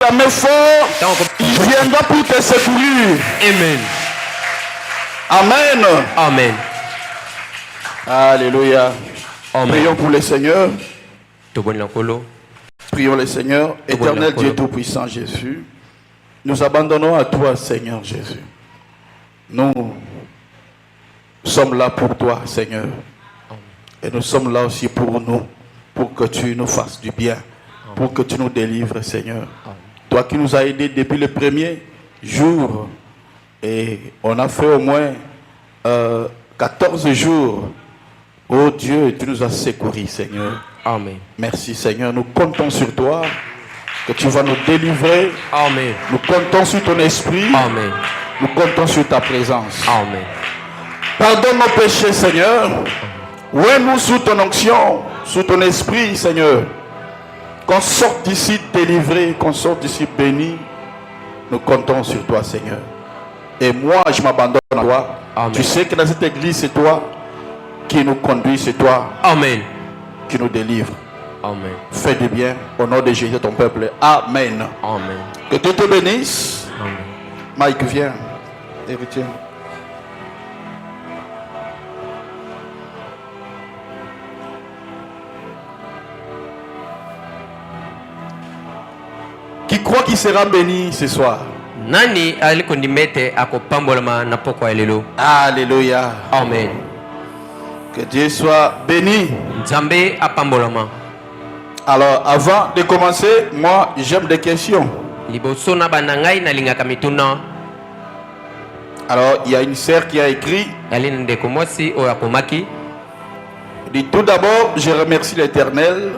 clamé fort, il viendra pour te secourir. Amen. Amen. Amen. Alléluia. Amen. Prions pour le Seigneur. Tobonakolo. Prions le Seigneur. Éternel Dieu Tout-Puissant Jésus, nous abandonnons à toi, Seigneur Jésus. Nous sommes là pour toi, Seigneur. Et nous sommes là aussi pour nous, pour que tu nous fasses du bien, pour que tu nous délivres, Seigneur. Toi qui nous as aidés depuis le premier jour, et on a fait au moins 14 jours. Oh Dieu, tu nous as secourus, Seigneur. Amen. Merci, Seigneur. Nous comptons sur toi, que tu vas nous délivrer. Amen. Nous comptons sur ton esprit. Amen. Nous comptons sur ta présence. Amen. Pardonne nos péchés, Seigneur. Ouais-nous sous ton onction, sous ton esprit, Seigneur. Qu'on sorte d'ici délivré, qu'on sorte d'ici béni. Nous comptons sur toi, Seigneur. Et moi, je m'abandonne à toi. Amen. Tu sais que dans cette église, c'est toi qui nous conduit, c'est toi Amen. qui nous délivre. Amen. Fais du bien au nom de Jésus, ton peuple. Amen. Amen. Que Dieu te bénisse. Amen. Mike, viens. Héritier. Qui croit qu'il sera béni ce soir? Nani alikondimete akopambolama na poko ya lelo. Alléluia. Amen. Que Dieu soit béni. Nzambe apambolama. Alors, avant de commencer, moi, j'aime des questions. Liboso na banangai na lingaka mituna. Alors, il y a une sœur qui a écrit. Yali ndeko mwasi oyo akomaki. Dit tout d'abord, je remercie l'Éternel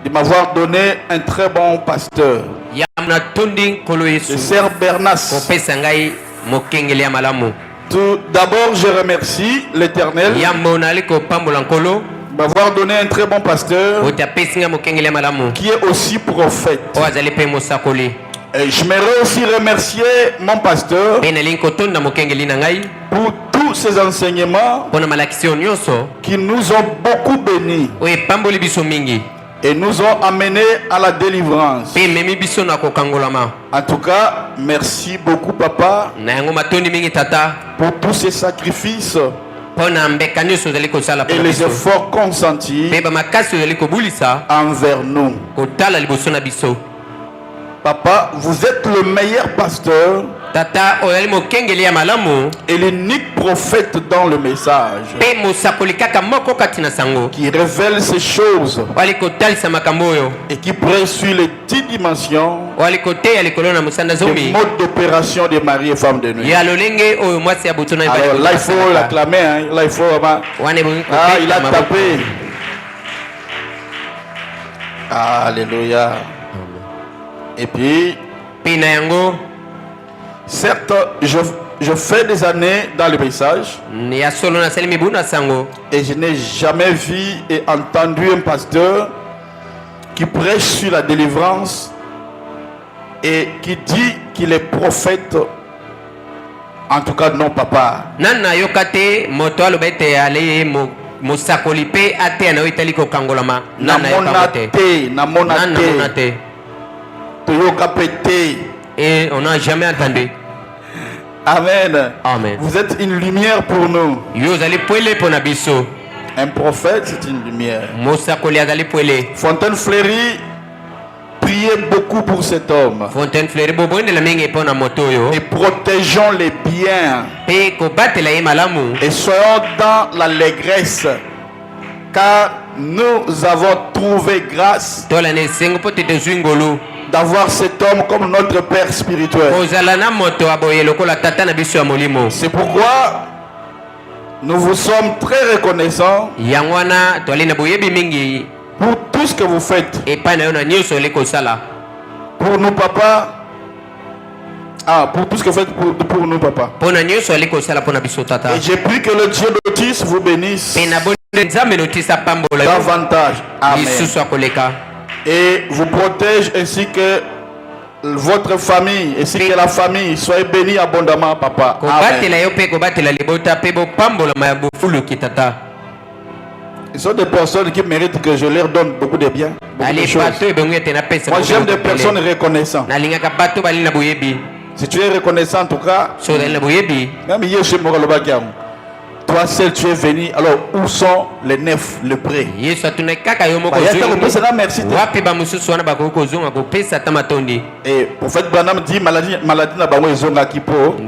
de m'avoir donné un très bon pasteur. Yamna tondi kolo Yesu. Le sœur Bernas. Kopesa ngai mokengeli ya malamu. Tout d'abord, je remercie l'Éternel Yamona aliko pambola nkolo. de m'avoir donné un très bon pasteur Otapesinga mokengeli ya malamu. qui est aussi prophète. O azali pe mosakoli. Et j'aimerais aussi remercier mon pasteur Pe nalingi kotonda mokengeli na ngai. pour tous ces enseignements Pona malakisi oyo nyonso. qui nous ont beaucoup bénis Oyo epamboli biso mingi. et nous ont amenés à la délivrance. Pe memi biso na kokangolama. En tout cas, merci beaucoup, papa, Na yango matondi mingi tata. pour tous ces sacrifices Pona mbeka nyonso ozali kosala et pona les biso. efforts consentis Pe bamakasi ozali kobulisa envers nous. kotala liboso na biso. Papa, vous êtes le meilleur pasteur Tata oyali mokengeli ya malamu. et l'unique prophète dans le message Pe mosakoli kaka moko kati na sango. qui révèle ces choses Wali kotalisa makambo oyo. et qui prêche sur les 10 dimensions Wali koteya likolo na mosanda des zomi. modes d'opération des maris et femmes de nuit. Ya lolenge oyo mwasi ya buto na Alors là, il faut l'acclamer, hein. Là, il faut vraiment... Wane bongi Ah, il a kopeta maboko. tapé. Alléluia. Et puis, Pe na yango certes, je fais des années dans le message ya solo na sali mibu na sango. et je n'ai jamais vu et entendu un pasteur qui prêche sur la délivrance et qui dit qu'il est prophète. En tout cas, non, papa. Nana yokate moto alobete ale mosakoli pe ate na itali ko kangolama. Nana yokate. Namona te. Toyoka pété. Et on n'a jamais entendu. Amen. Amen. Vous êtes une lumière pour nous. Yo zali pwele pona biso. Un prophète, c'est une lumière. Mosakoli azali pwele. Fontaine Fleury, priez beaucoup pour cet homme. Fontaine Fleury bobonde la mingi pona moto yo. Et protégeons les biens. Pe ko batela ye malamu. Et soyons dans l'allégresse. Car nous avons trouvé grâce Tola ne sengo pote de zwingolo. d'avoir cet homme comme notre Père spirituel. Kozala na moto aboye lokola tata na biso ya molimo. C'est pourquoi nous vous sommes très reconnaissants Yangwana toali na boyebi mingi. pour tout ce que vous faites. Et pa na yo na nyonso le kosala. Pour nous, papa. Ah, pour tout ce que vous faites pour nous, papa. Pona nyonso ali kosala pona biso tata. Et j'ai pris que le Dieu d'Otis vous bénisse Pe na bonde nzambe notisa pambola. davantage. Amen. Lisusu akoleka. Et vous protège ainsi que votre famille, ainsi que la famille. Soyez bénis abondamment, papa. Ko batela yo pe ko batela libota pe bo pambola ma bofulu kitata. Ce sont des personnes qui méritent que je leur donne beaucoup de bien, beaucoup de choses. Moi, j'aime des personnes reconnaissantes. Si tu es reconnaissant, en tout cas, même hier, chez Moralobakiam, toi seul, tu es venu. Alors, où sont les neufs, les prêts? Merci. Et prophète Branham dit maladie n'a pas besoin qui pour qui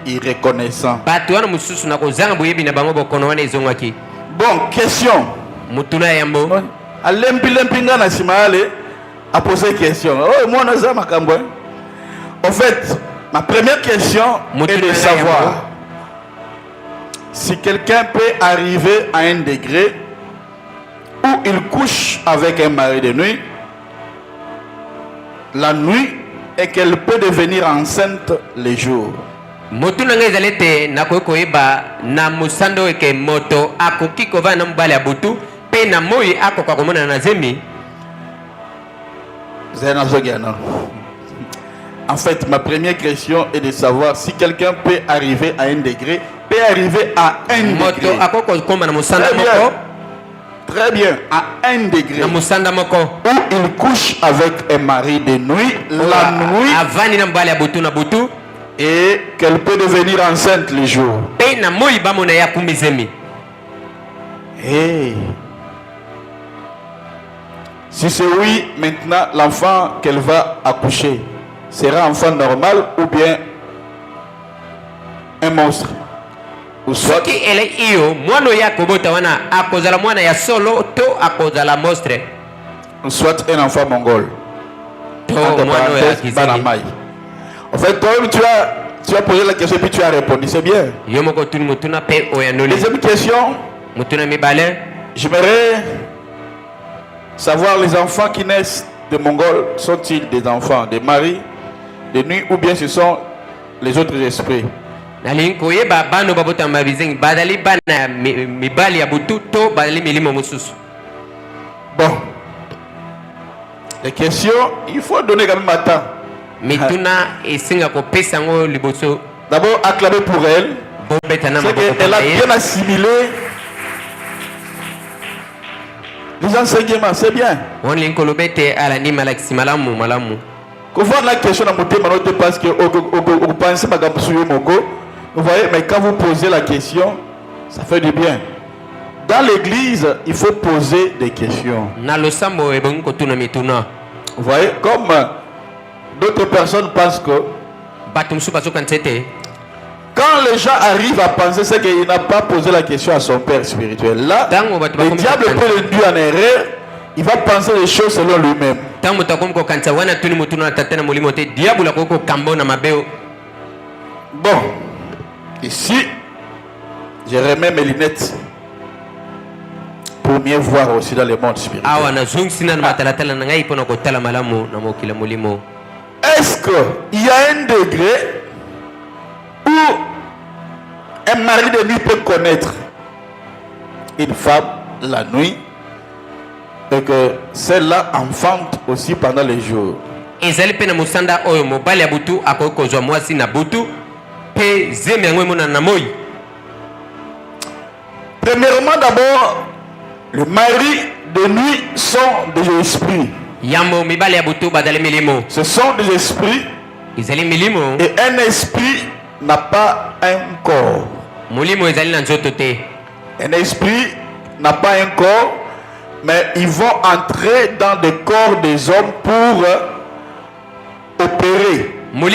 est reconnaissant. Bon, question. A posé question. Oh, moi, en fait, ma première question est de savoir si quelqu'un peut arriver à un degré où il couche avec un mari de nuit la nuit et qu'elle peut devenir enceinte les jours. Motu nanga ezalete na koyeba na musando eke moto akoki kova na mbale abutu pe na moyi akoka komona na zemi. En fait, ma première question est de savoir si quelqu'un peut arriver à un degré, peut arriver à un degré. Très bien, à un degré où il couche avec un mari de nuit, la nuit, et qu'elle peut devenir enceinte les jours. Hey. Si c'est oui, maintenant l'enfant qu'elle va accoucher sera un enfant normal ou bien un monstre? Ou soit un enfant mongol. En fait, toi-même, tu as posé la question et puis tu as répondu. C'est bien. Deuxième question. J'aimerais savoir, les enfants qui naissent de Mongols, sont-ils des enfants de Marie, de nuit, ou bien ce sont les autres esprits? Bon. Les questions, il faut donner quand même un temps. D'abord, acclamer pour elle. C'est qu'elle a bien assimilé les enseignements, c'est bien. Quand vous voyez la question parce que vous pensez que vous voyez, mais quand vous posez la question, ça fait du bien. Dans l'église, il faut poser des questions. Vous voyez, comme d'autres personnes pensent que quand les gens arrivent à penser, c'est qu'il n'a pas posé la question à son père spirituel. Là, le diable peut le induire en erreur. Il va penser les choses selon lui-même. Bon, ici, je remets mes lunettes pour mieux voir aussi dans le monde spirituel. Est-ce qu'il y a un degré où un mari de nuit peut connaître une femme la nuit et que celle-là enfante aussi pendant les jours? Premièrement, d'abord, le mari de nuit sont des esprits. Ce sont des esprits. Et un esprit n'a pas un corps. Un esprit n'a pas un corps, mais ils vont entrer dans des corps des hommes pour opérer. Là,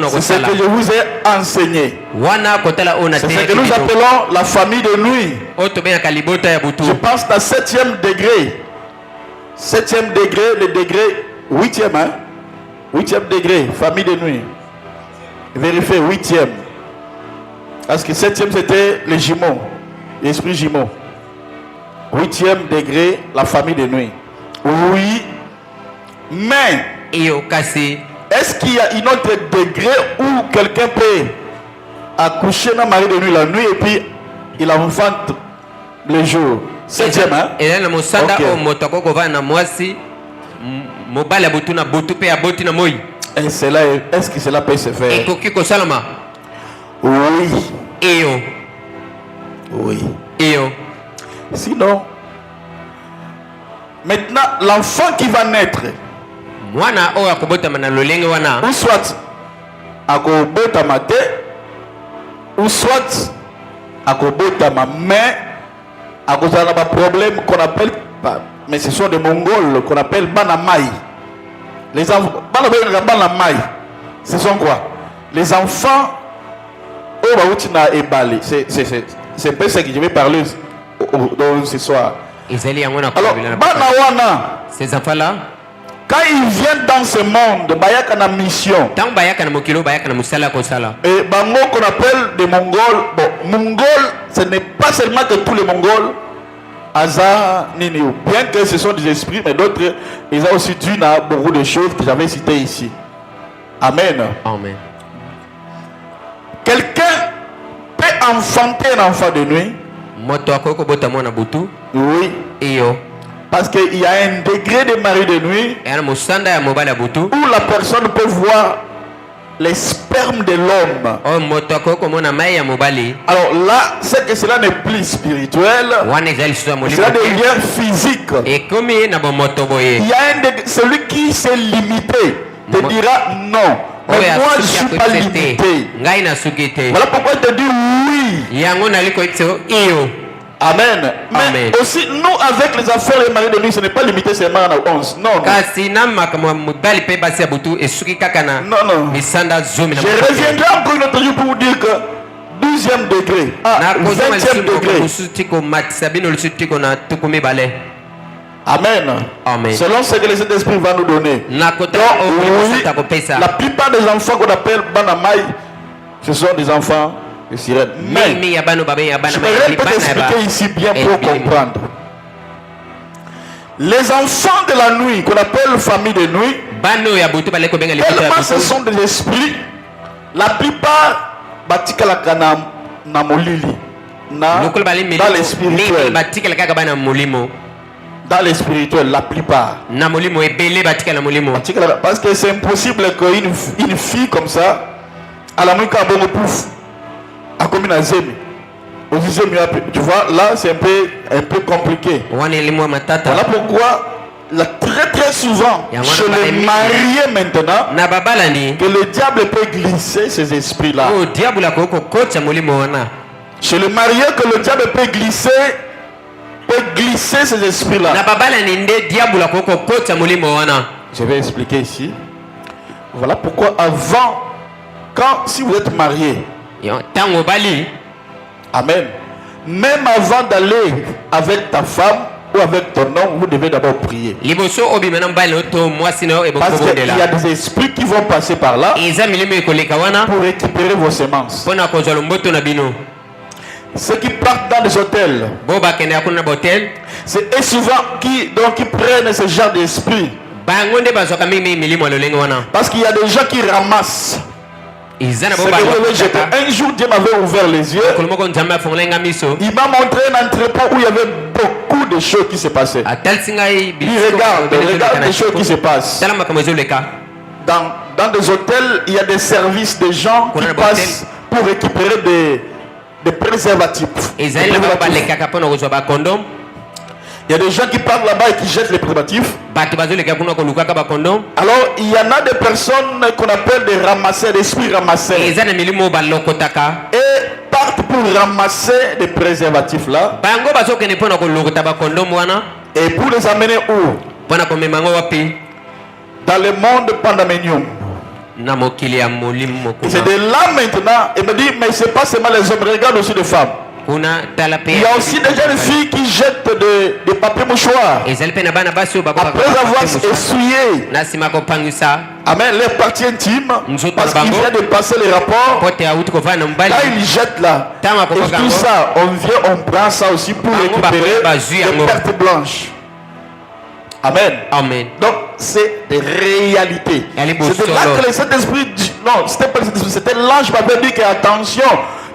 c'est ce que je vous ai enseigné. C'est ce que nous appelons la famille de nuit. Je pense à 7e degré. 7e degré, le degré 8e, hein? 8e degré, famille de nuit. Vérifiez, 8e. Parce que 7e c'était les jumeaux, l'esprit jumeau. 8e degré, la famille de nuit. Oui, mais est-ce qu'il y a un autre degré où quelqu'un peut accoucher dans mari de nuit la nuit et puis il enfante le jour? 7e, hein? Et cela, est-ce que cela peut se faire? Oui. Oui. iyo Sinon, maintenant, l'enfant qui va naître, mwana oyo akobotama na lolenge wana ou soit akobotama te, ou soit akobotama, mais à cause d'un problème qu'on appelle, mais ce sont des Mongols qu'on appelle Banamai. Les enfants, Banamai, ce sont quoi? Les enfants, c'est un peu ce que je vais parler ce soir. Alors, Banawana, ces enfants là quand ils viennent dans ce monde, bayaka na mission. tant bayaka na mokilo bayaka na musala kosala. Et bango qu'on appelle des Mongols. Bon, Mongols, ce n'est pas seulement que tous les Mongols. Hasard, nini. Bien que ce sont des esprits, mais d'autres, ils ont aussi dû à beaucoup de choses que j'avais citées ici. Amen. Amen. Quelqu'un peut enfanter un enfant de nuit. Moto akoko bota mwana butu. Oui. Iyo. Parce qu'il y a un degré de mari de nuit où la personne peut voir les spermes de l'homme. Alors là, c'est que cela n'est plus spirituel, cela devient physique. Il y a un degré, celui qui s'est limité te dira non. Mais moi je ne suis pas limité. Voilà pourquoi il te dit oui. Amen. Mais Amen. Aussi, nous, avec les affaires et maris de nuit, ce n'est pas limité seulement à 11. Non. Non. Je reviendrai encore une autre jour pour vous dire que 12e degré, 20e degré. Amen. Amen. Selon ce que le Saint-Esprit va nous donner. Donc, oui, la plupart des enfants qu'on appelle Banamai, ce sont des enfants. Mais je vais expliquer ici bien pour comprendre. Les enfants de la nuit, qu'on appelle famille de nuit, tellement ce sont des esprits, la plupart dans les spirituels. Dans les spirituels, la plupart. Parce que c'est impossible qu'une fille comme ça, à la nuit, pouf. Tu vois, là c'est un peu compliqué. Voilà pourquoi très très souvent chez les mariés maintenant que le diable peut glisser ces esprits là. Chez les mariés que le diable peut glisser ces esprits là. Je vais expliquer ici. Voilà pourquoi avant, si vous êtes marié, amen. Même avant d'aller avec ta femme ou avec ton homme, vous devez d'abord prier. Parce qu'il y a des esprits qui vont passer par là pour récupérer vos semences. Ceux qui partent dans des hôtels, c'est souvent qui prennent ce genre d'esprit. Parce qu'il y a des gens qui ramassent. Un jour, Dieu m'avait ouvert les yeux. Il m'a montré un entrepôt où il y avait beaucoup de choses qui se passaient. Il regarde les choses qui se passent. Dans des hôtels, il y a des services de gens qui passent pour récupérer des préservatifs. Il y a des gens qui partent là-bas et qui jettent les préservatifs. Alors, il y en a des personnes qu'on appelle des ramasseurs, des esprits ramasseurs. Et partent pour ramasser des préservatifs là. Et pour les amener où? Dans le monde pandamonium. C'est de là maintenant. Il me dit, mais c'est pas seulement les hommes, regarde aussi les femmes. Il y a aussi des jeunes filles qui jettent des papiers mouchoirs après avoir essuyé leur partie intime parce qu'ils viennent de passer les rapports. Là ils jettent là. Et tout ça, on prend ça aussi pour récupérer des pertes blanches. Amen. Amen. Donc c'est des réalités. C'est là que le Saint-Esprit dit, non, c'était l'ange qui m'avait dit que attention,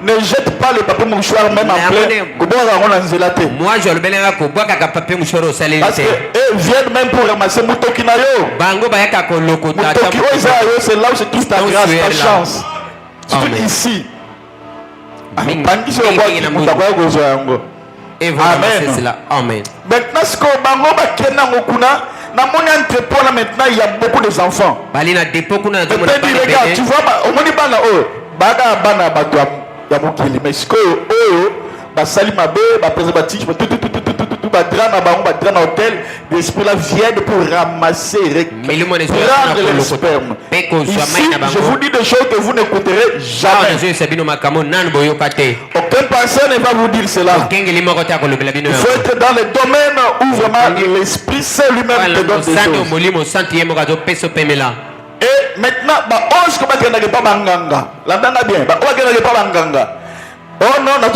ne jette pas les papiers mouchoirs même en plein. Moi je le bénéra ko boka ka papier mouchoir au salé. Parce que eux viennent même pour ramasser Mutokinayo. Bango bayaka ko lokota. C'est là où se trouve ta grâce, ta chance. Surtout ici. Bangisi oboki mutakoya kozwa yango. Et vous ramassez cela. Amen. Maintenant, ce qu'on bango ba kena ngokuna, na mon entrepôt là maintenant il y a beaucoup de enfants. Balina dépôt kuna de mon regarde, tu vois au moni bana oh, baga bana bato ya mokili mais ce que oh ba sali mabe ba préservatif tout ba drama bango ba drama hôtel l'esprit là vient pour ramasser prendre le sperme. Ici, je vous dis des choses que vous n'écouterez jamais. Aucun personne ne va vous dire cela. Il faut être dans le domaine où vraiment l'esprit Saint lui-même te donne des choses. Et maintenant, on ne pas banganga. La danga bien. On ne pas banganga. Oh non, on ne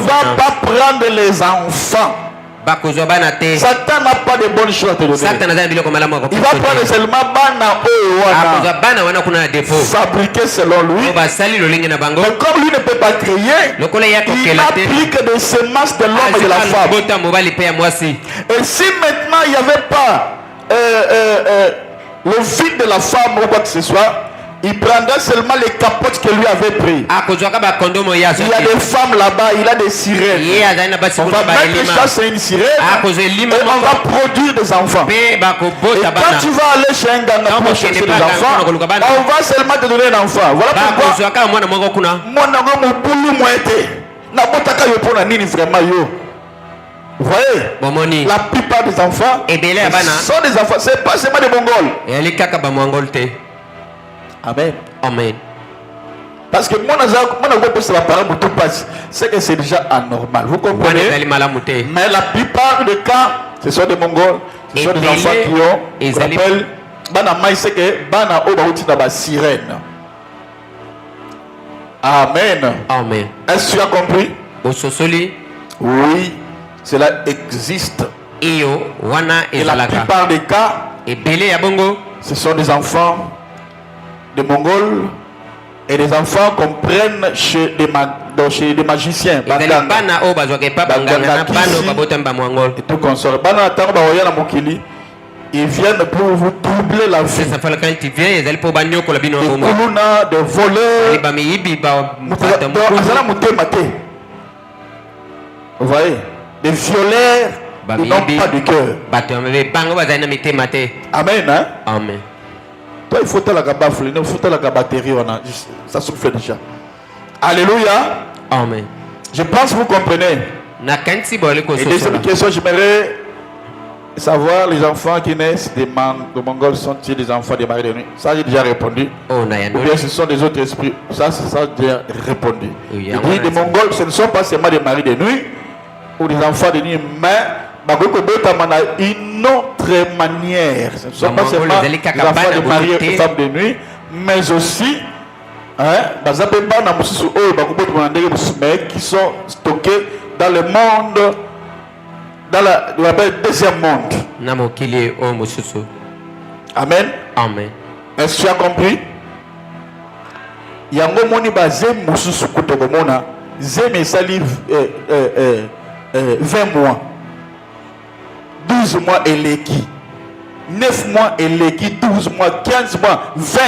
va pas prendre les enfants. Satan n'a pas de bonnes choses à te donner. Il va prendre seulement fabriquer selon lui. Mais comme lui ne peut pas créer, il applique des semences de l'homme et de la femme. Et si maintenant il n'y avait pas le vide de la femme ou quoi que ce soit, il prendra seulement les capotes que lui avait pris. Il y a des femmes là-bas, il a des sirènes. On va mettre chasse à une sirène et on va produire des enfants. Et quand tu vas aller chez un gars pour chercher des enfants, on va seulement te donner un enfant. Voilà pourquoi vous voyez, la plupart des enfants sont des enfants, c'est pas seulement des Mongols. Amen. Amen. Parce que mon c'est que c'est déjà anormal. Vous comprenez? Mais la plupart des cas, ce sont des Mongols, ce sont des enfants qui ont, je rappelle, c'est que Bana Obaouti n'a sirène. Amen. Amen. Est-ce que tu as compris? Oui, cela existe. Et la plupart des cas, ce sont des enfants des Mongols et des enfants qu'on prenne chez des magiciens. Et tout consort. Ils viennent pour vous troubler la vie. Des koulouna, des voleurs. Vous voyez, des violeurs, ils n'ont pas de cœur. Amen. Hein? Amen. Toi, il faut la batterie, il faut la batterie, ça souffle déjà. Alléluia. Amen. Je pense que vous comprenez. Et deuxième question, j'aimerais savoir les enfants qui naissent des Mongols sont-ils des enfants des maris de nuit? Ça, j'ai déjà répondu. Ou bien ce sont des autres esprits? Ça, j'ai déjà répondu. Et puis, les Mongols, ce ne sont pas seulement des maris de nuit ou des enfants de nuit, mais une autre manière. Ce ne sont pas seulement les enfants de mari et femmes de nuit, mais aussi qui sont stockés dans le monde, dans le deuxième monde. Amen. Amen. Est-ce que tu as compris? Yango moni bazé mususu kutogomona zeme sali 20 mois. 12 mois et l'équi, 9 mois et l'équi, 12 mois, 15 mois, 20.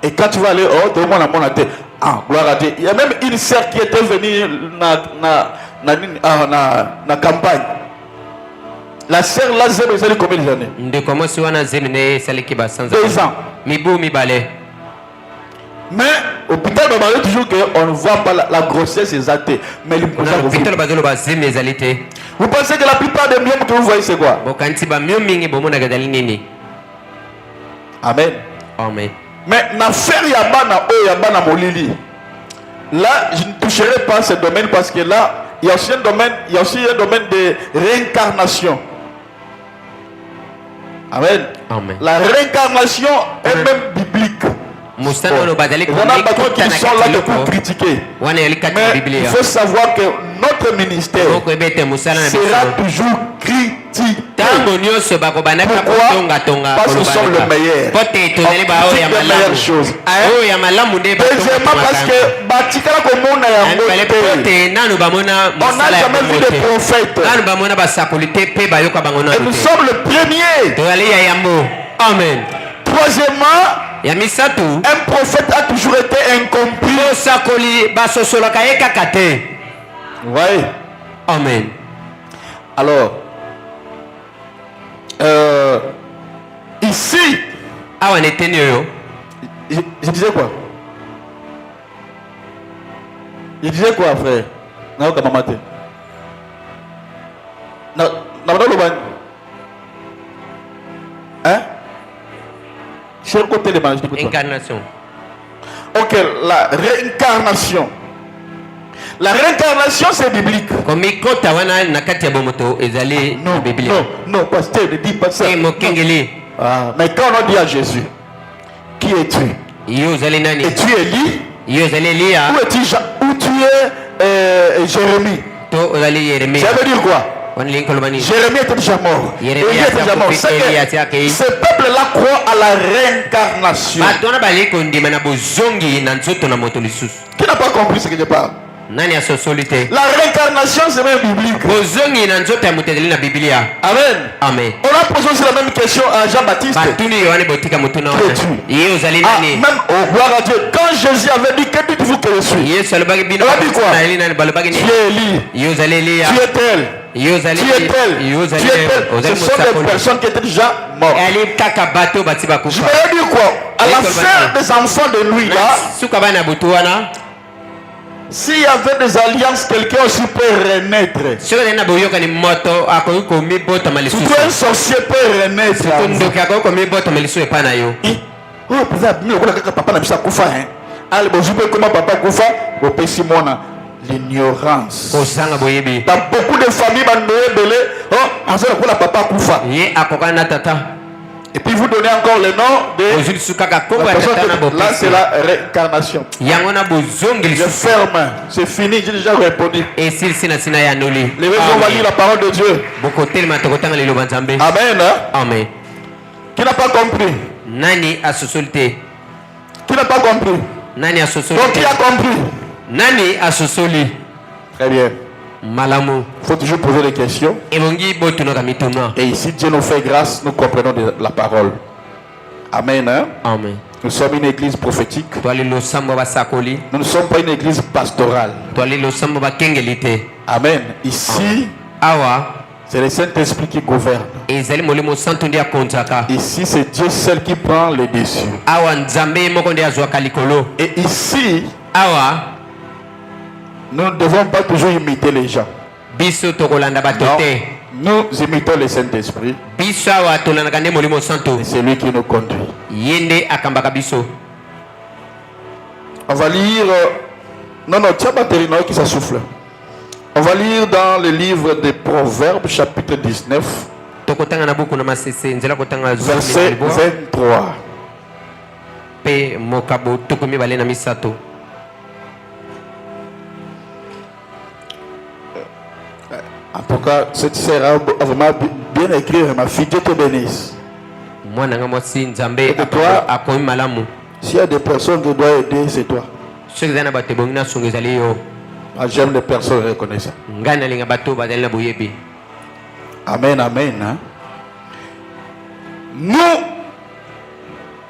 Et quand tu vas aller, oh, tout le monde a mon tête. Ah, gloire à Dieu. Il y a même une sœur qui était venue na campagne. La sœur là, elle a combien d'années? 2 ans. Mais l'hôpital va toujours qu'on ne voit pas la grossesse exacte. Mais vous pensez que la plupart des myomes que vous voyez, c'est quoi? Amen. Amen. Mais l'affaire Yabana Molili, là, je ne toucherai pas ce domaine parce que là, il y a aussi un domaine de réincarnation. Amen. Amen. La réincarnation est même biblique. Il y en a beaucoup qui sont là pour critiquer. Mais il faut savoir que notre ministère sera toujours critiqué. Pourquoi? Parce que nous sommes le meilleur. On critique les meilleures choses. Deuxièmement, parce que on n'a jamais vu de prophètes. Et nous sommes le premier. Amen. Troisièmement, ya misatu un prophète a toujours été incompris. osakoli basosolaka ye kaka te. Oui. Amen. Alors, ici, Awa neteni oyo je disais quoi? Je disais quoi, frère? Non, comme maman. Non, hein? Cher côté les manches. incarnation. Ok, la réincarnation. La réincarnation, c'est biblique. Komikota wana nakati ya bomoto ezali Non, Biblia. non, pasteur, ne dis pas ça. E mokengeli. Ah, mais quand on dit à Jésus, qui es-tu? Yo zali nani? Es-tu Élie? Yo zali Elia. Où tu es Jérémie? To zali Yeremia. Ça veut dire quoi? Wanli kolomani. Jérémie était déjà mort. Jérémie Élie était déjà mort. Ce peuple-là croit à la réincarnation. Batona bali kondima na bozongi na nzoto na moto lisusu. Qui n'a pas compris ce que je parle? Nani asosolite? La réincarnation, c'est même biblique. Bozongi na nzoto ya moto ezali na Biblia. Amen. Amen. On a posé aussi la même question à Jean-Baptiste. Batuni yohane botika mutuna wana. Ye ozali Ah, nani? même, oh, gloire à Dieu. Quand Jésus avait dit, que dites-vous que je suis? Yesu alobaki bino. On a dit quoi? Na eli nani balobaki Tu ni? es Élie. Yo zali Elia. Tu es tel. Yo zali. Tu es tel. Yo Tu zali. es tel. Ce sont des personnes qui étaient déjà mortes. Ali kaka bato batiba Je kufa. vais dire quoi? À la fin des enfants de nuit, là, Suka bana butu wana. s'il y avait des alliances, quelqu'un aussi peut renaître. Soka na boyoka ni moto akoyi komi bota malisusu. Tout un sorcier peut renaître. Ndoki akoyi komi bota malisusu epana yo. Oh, peut-être, mais on papa n'a pas koufa, hein. Allez, bon, je peux comment papa koufa? Au pessimona, l'ignorance. Kosanga boyebi. Dans beaucoup de familles, oh, on sait que la papa koufa. Ye akoka na tata. Et puis vous donnez encore le nom de Ozili sukaka la kombo ya personne tata na que- bopesi. là, c'est la réincarnation. Yango na bozongi Je lisusu. ferme, c'est fini, j'ai déjà répondu. Esili sina sina ya noli. Les gens vont lire la parole de Dieu. Bokotelema tokotanga liloba nzambe. Amen. Hein? Amen. Qui n'a pas compris? Nani asosoli te? Qui n'a pas compris? Nani asosoli Donc qui te? a compris? Nani asosoli? Très bien. Malamu. Il faut toujours poser des questions. Ebongi botunoka mituna. Et ici, Dieu nous fait grâce, nous comprenons la parole. Amen. Hein? Amen. Nous sommes une église prophétique. Twali losambo basakoli. Nous ne sommes pas une église pastorale. Twali losambo bakengeli te. Amen. Ici, Awa c'est le Saint-Esprit qui gouverne. ezali molimo santo ndi akonzaka. Ici, c'est Dieu seul qui prend le dessus. Awa nzambe moko ndi azwaka likolo. Et ici, Awa nous ne devons pas toujours imiter les gens. biso tokolanda bato Non. te. Nous imitons le Saint-Esprit. Biso awa tolandaka nde molimo santo. Et c'est lui qui nous conduit. Ye nde akambaka biso. On va lire... non, tiens ma terminale qui s'essouffle. On va lire dans le livre des Proverbes, chapitre 19, Tokotanga na buku na masese nzela kotanga verset 23. pe mokabo tokomi bale na misato. En tout cas, cette sœur a vraiment bien écrit, ma fille, Dieu te bénisse. Mwana nga mwasi nzambe Et toi? akomi malamu. S'il y a des personnes qui doivent aider, c'est toi. Soki eza na bato ebongi na songo ezali yo. Moi, j'aime les personnes reconnaissantes. Ngai nalinga bato bazali na boyebi. Amen, amen. Hein? Nous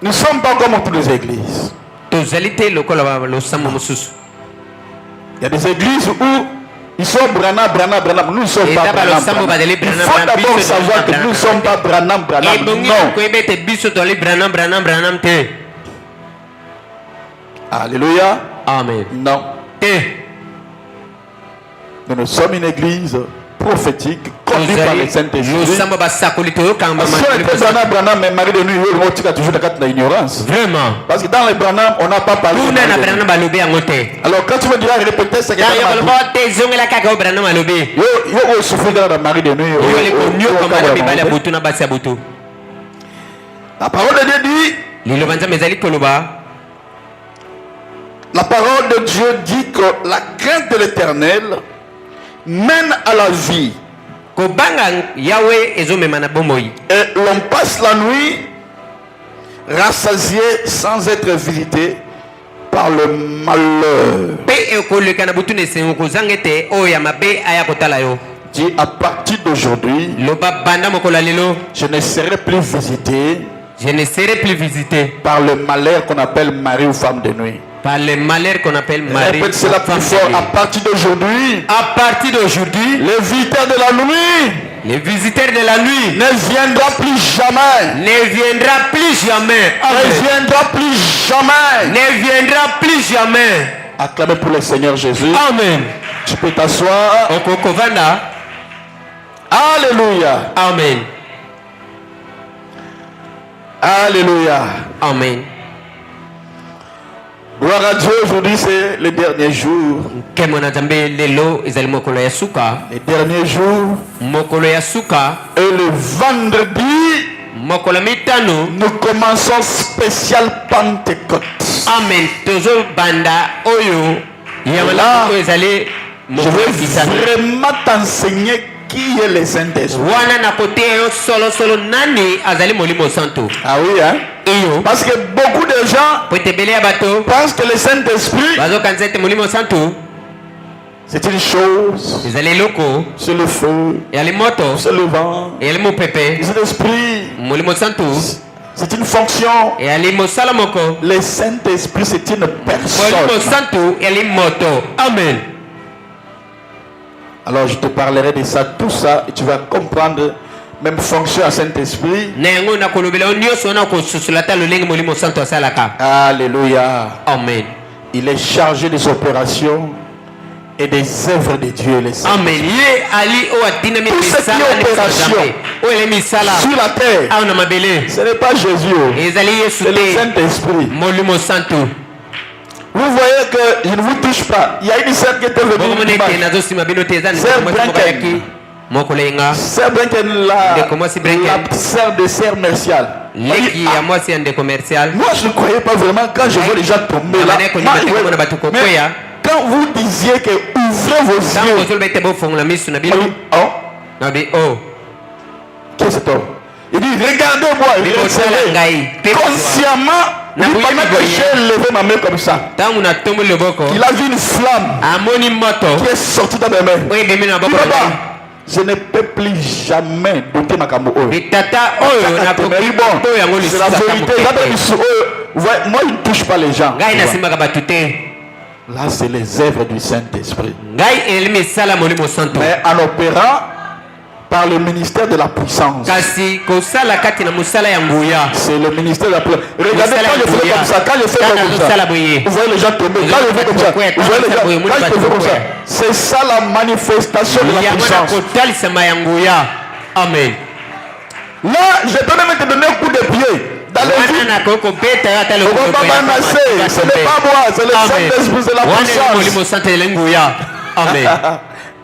ne sommes pas comme toutes les églises. Tozali te lokola losambo mosusu. Il y a des églises où ils sont Branham. Nous ne sommes Et pas d'abord, Branham. le Sambo va aller Il Branham, faut Branham, d'abord Biso, savoir que Branham, nous ne sommes pas Branham. Ebongi Non. koyeba ete biso toli branam te. Alléluia. Amen. Non. Te. Nous sommes une église prophétique conduite par le Saint-Esprit. Losambo basakoli toyokamba Si on était Branham, mais Marie de nuit, on tika toujours dans l'ignorance. Vraiment. Parce que dans les Branham, on n'a pas parlé. Kuna na branam balobi yango te. Alors quand tu me diras répéter ce que tu Ya as yokoloba te zongela kaka o branam balobi. yo souffrir dans la Marie de nuit. Oyole konyoka mala mibale ya butu na basi ya butu. La parole de Dieu dit, Liloba nzambe ezali koloba. la parole de Dieu dit que la crainte de l'Éternel mène à la vie. Kobanga Yahweh ezomema na bomoi. Et l'on passe la nuit rassasié sans être visité par le malheur. Pe ekoleka na butu nesengo kozanga ete oyo ya mabe aya kotala yo. Dit à partir d'aujourd'hui, Loba banda mokolo lelo. je ne serai plus visité Je ne serai plus visité par le malheur qu'on appelle mari ou femme de nuit. par le malheur qu'on appelle mari. Répète cela plus fort. À partir d'aujourd'hui, À partir d'aujourd'hui, les visiteurs de la nuit les visiteurs de la nuit ne viendront plus jamais. ne viendra plus jamais. Ne Amen. viendra plus jamais. Ne viendra plus jamais. Acclamez pour le Seigneur Jésus. Amen. Tu peux t'asseoir. Okokovanda. Alléluia. Amen. Alléluia. Amen. Gloire à Dieu. Aujourd'hui, c'est le dernier jour. Kemona Zambe lelo ezali mokolo ya suka. Le dernier jour. Mokolo ya suka. Et le vendredi, Mokolo mitano. nous commençons spécial Pentecôte. Amen. Tozo banda oyo. Yamala ko ezali Je mokolo vais kisano. vraiment t'enseigner qui est le Saint-Esprit. Wana na kote yo solo nani azali molimo santo. Ah oui, hein? Iyo. Parce que beaucoup de gens Potebele ya bato. pensent que le Saint-Esprit, Bazo kanzete molimo santo. c'est une chose, Ezali loko. c'est le feu, Yali moto. c'est le vent. Yali mopepe. Le Saint-Esprit, Molimo santo. c'est une fonction. Yali mosala moko. Le Saint-Esprit, c'est une Molimo personne. santo yali moto. Amen. Alors je te parlerai de ça, tout ça, et tu vas comprendre même fonction à Saint-Esprit. Nengo na kolobela onyoso na ko susulata lolenge molimo santo asalaka. Alléluia. Amen. Il est chargé des opérations et des œuvres de Dieu. Les saints. Amen. Ye ali o atina mi Tout ce qui est opération o ele misala. sur la terre, Au na mabele. ce n'est pas Jésus, oh. Ezali Yesu c'est le te. Saint-Esprit. Molimo santo. Vous voyez que je ne vous touche pas. Il y a une sœur qui était venue Bokomone te dimanche. nazo sima bino te zani Sœur mo Brenken. yaki. Mokolenga. Sœur Brenken, Ndeko mwasi Brenken. la sœur de sœur Mercial. Leki ya mwasi ande commercial. Moi, je ne croyais pas vraiment quand je vois les gens tomber là. Amane ko Moi, nyibete ko na batu ko mais koya. quand vous disiez que ouvrez vos Tango yeux, zolo bete bo fonga misu na on bino. dit, oh, Na bi oh. qui est cet homme? Il dit, regardez-moi, Bino sala recevez. ngai. Consciemment, Na il dit, buye pendant que biboye. j'ai levé ma main comme ça, Tangu na tombo loboko. il a vu une flamme Amoni moto. qui est sortie dans mes mains. Oye bemi na Il boko. dit, papa, je ne peux plus jamais douter ma cambo. Bitata oyo na ko Bon, yango c'est la lisusa vérité. Moi, il ne touche pas les gens. ngai nasimaka bato te Là, c'est les œuvres du Saint-Esprit. ngai eleli misala molimo santo Mais en opérant par le ministère de la puissance. kasi kosala kati na mosala ya nguya C'est le ministère de la puissance. Regardez Mosala quand je fais ya comme ça, quand je fais Kana comme ça, zosala boye. vous voyez les gens tomber. Quand je fais comme ça, vous voyez les gens, quand je fais comme ça, c'est ça la manifestation de la yango na puissance. kotalisama ya nguya amen Là, je peux même te donner un coup de pied. Dans les wana vies. nakoki kobeta yo ata On va pas m'annoncer. Ce n'est pas moi, c'est le Saint-Esprit, c'est la wana puissance. molimo santo eleli nguya amen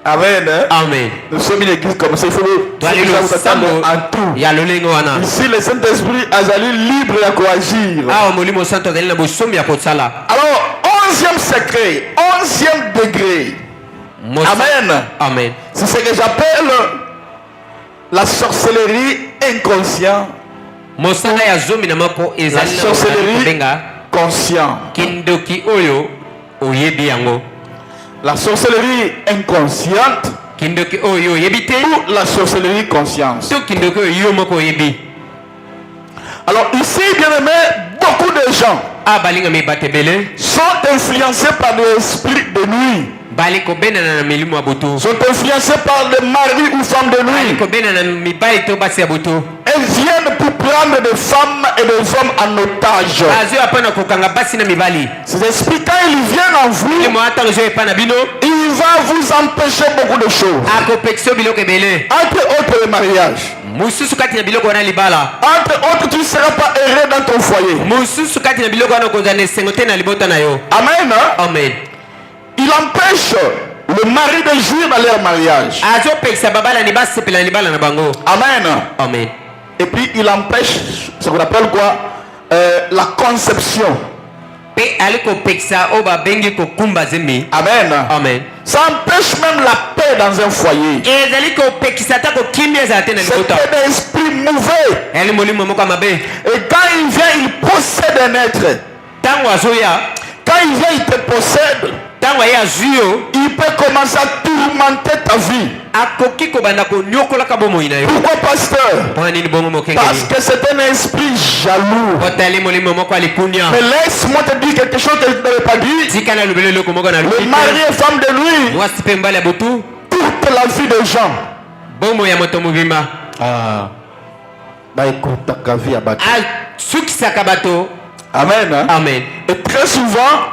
Amen. Hein? amen Nous sommes une église comme ça. Il faut twali que vous attendre losambo en tout. ya lolenge wana Ici, le Saint-Esprit a allé libre à coagir. awa molimo santo azali na bosomi ya kosala Alors, 11e secret, 11e degré. Amen. amen C'est ce que j'appelle la sorcellerie inconsciente. mosala ya zomi na moko La ezali na sorcellerie kobenga consciente. kindoki oyo oyebi yango La sorcellerie inconsciente kindoki oyo oyebi te ou la sorcellerie consciente. to kindoki oyo yo moko oyebi Alors ici, bien aimé, beaucoup de gens a balingami bato ebele sont influencés par des esprits de nuit. bali kobenana na milimo ya butu Sont influencés par des maris ou femmes de bali nuit. kobenana na mibali to basi ya butu Elles viennent pour prendre des femmes et des hommes en otage. bazwi apa na kokanga basi na mibali Ces esprits, quand ils viennent en vous, limo atango ezo epa na bino il va vous empêcher beaucoup de choses. akopekisa yo biloko ebele Entre autres, le mariage. mosusu kati na biloko wana libala Entre autres, tu ne seras pas heureux dans ton foyer. mosusu kati na biloko wana okozala na esengo te na libota na yo Amen. Hein? amen Il empêche le mari de jouir dans leur mariage. azopekisa babalani basepela na libala na bango Amen. amen Et puis, il empêche ce qu'on appelle quoi? La conception. mpe ali kopekisa oyo babengi kokumba zemi Amen. amen Ça empêche même la paix dans un foyer. ezali kopekisa ata kokimia ezala te na C'est libota un esprit mauvais. eli molimo moko ya mabe Et quand il vient, il possède un être. ntango azoya Quand il vient, il te possède. il peut commencer à tourmenter ta vie. Pourquoi, pasteur? Parce que c'est un esprit jaloux. Mais laisse-moi te dire quelque chose que je ne t'avais pas dit. Le mari et femme de lui toute la vie des gens. Amen. Hein? Amen. Et très souvent,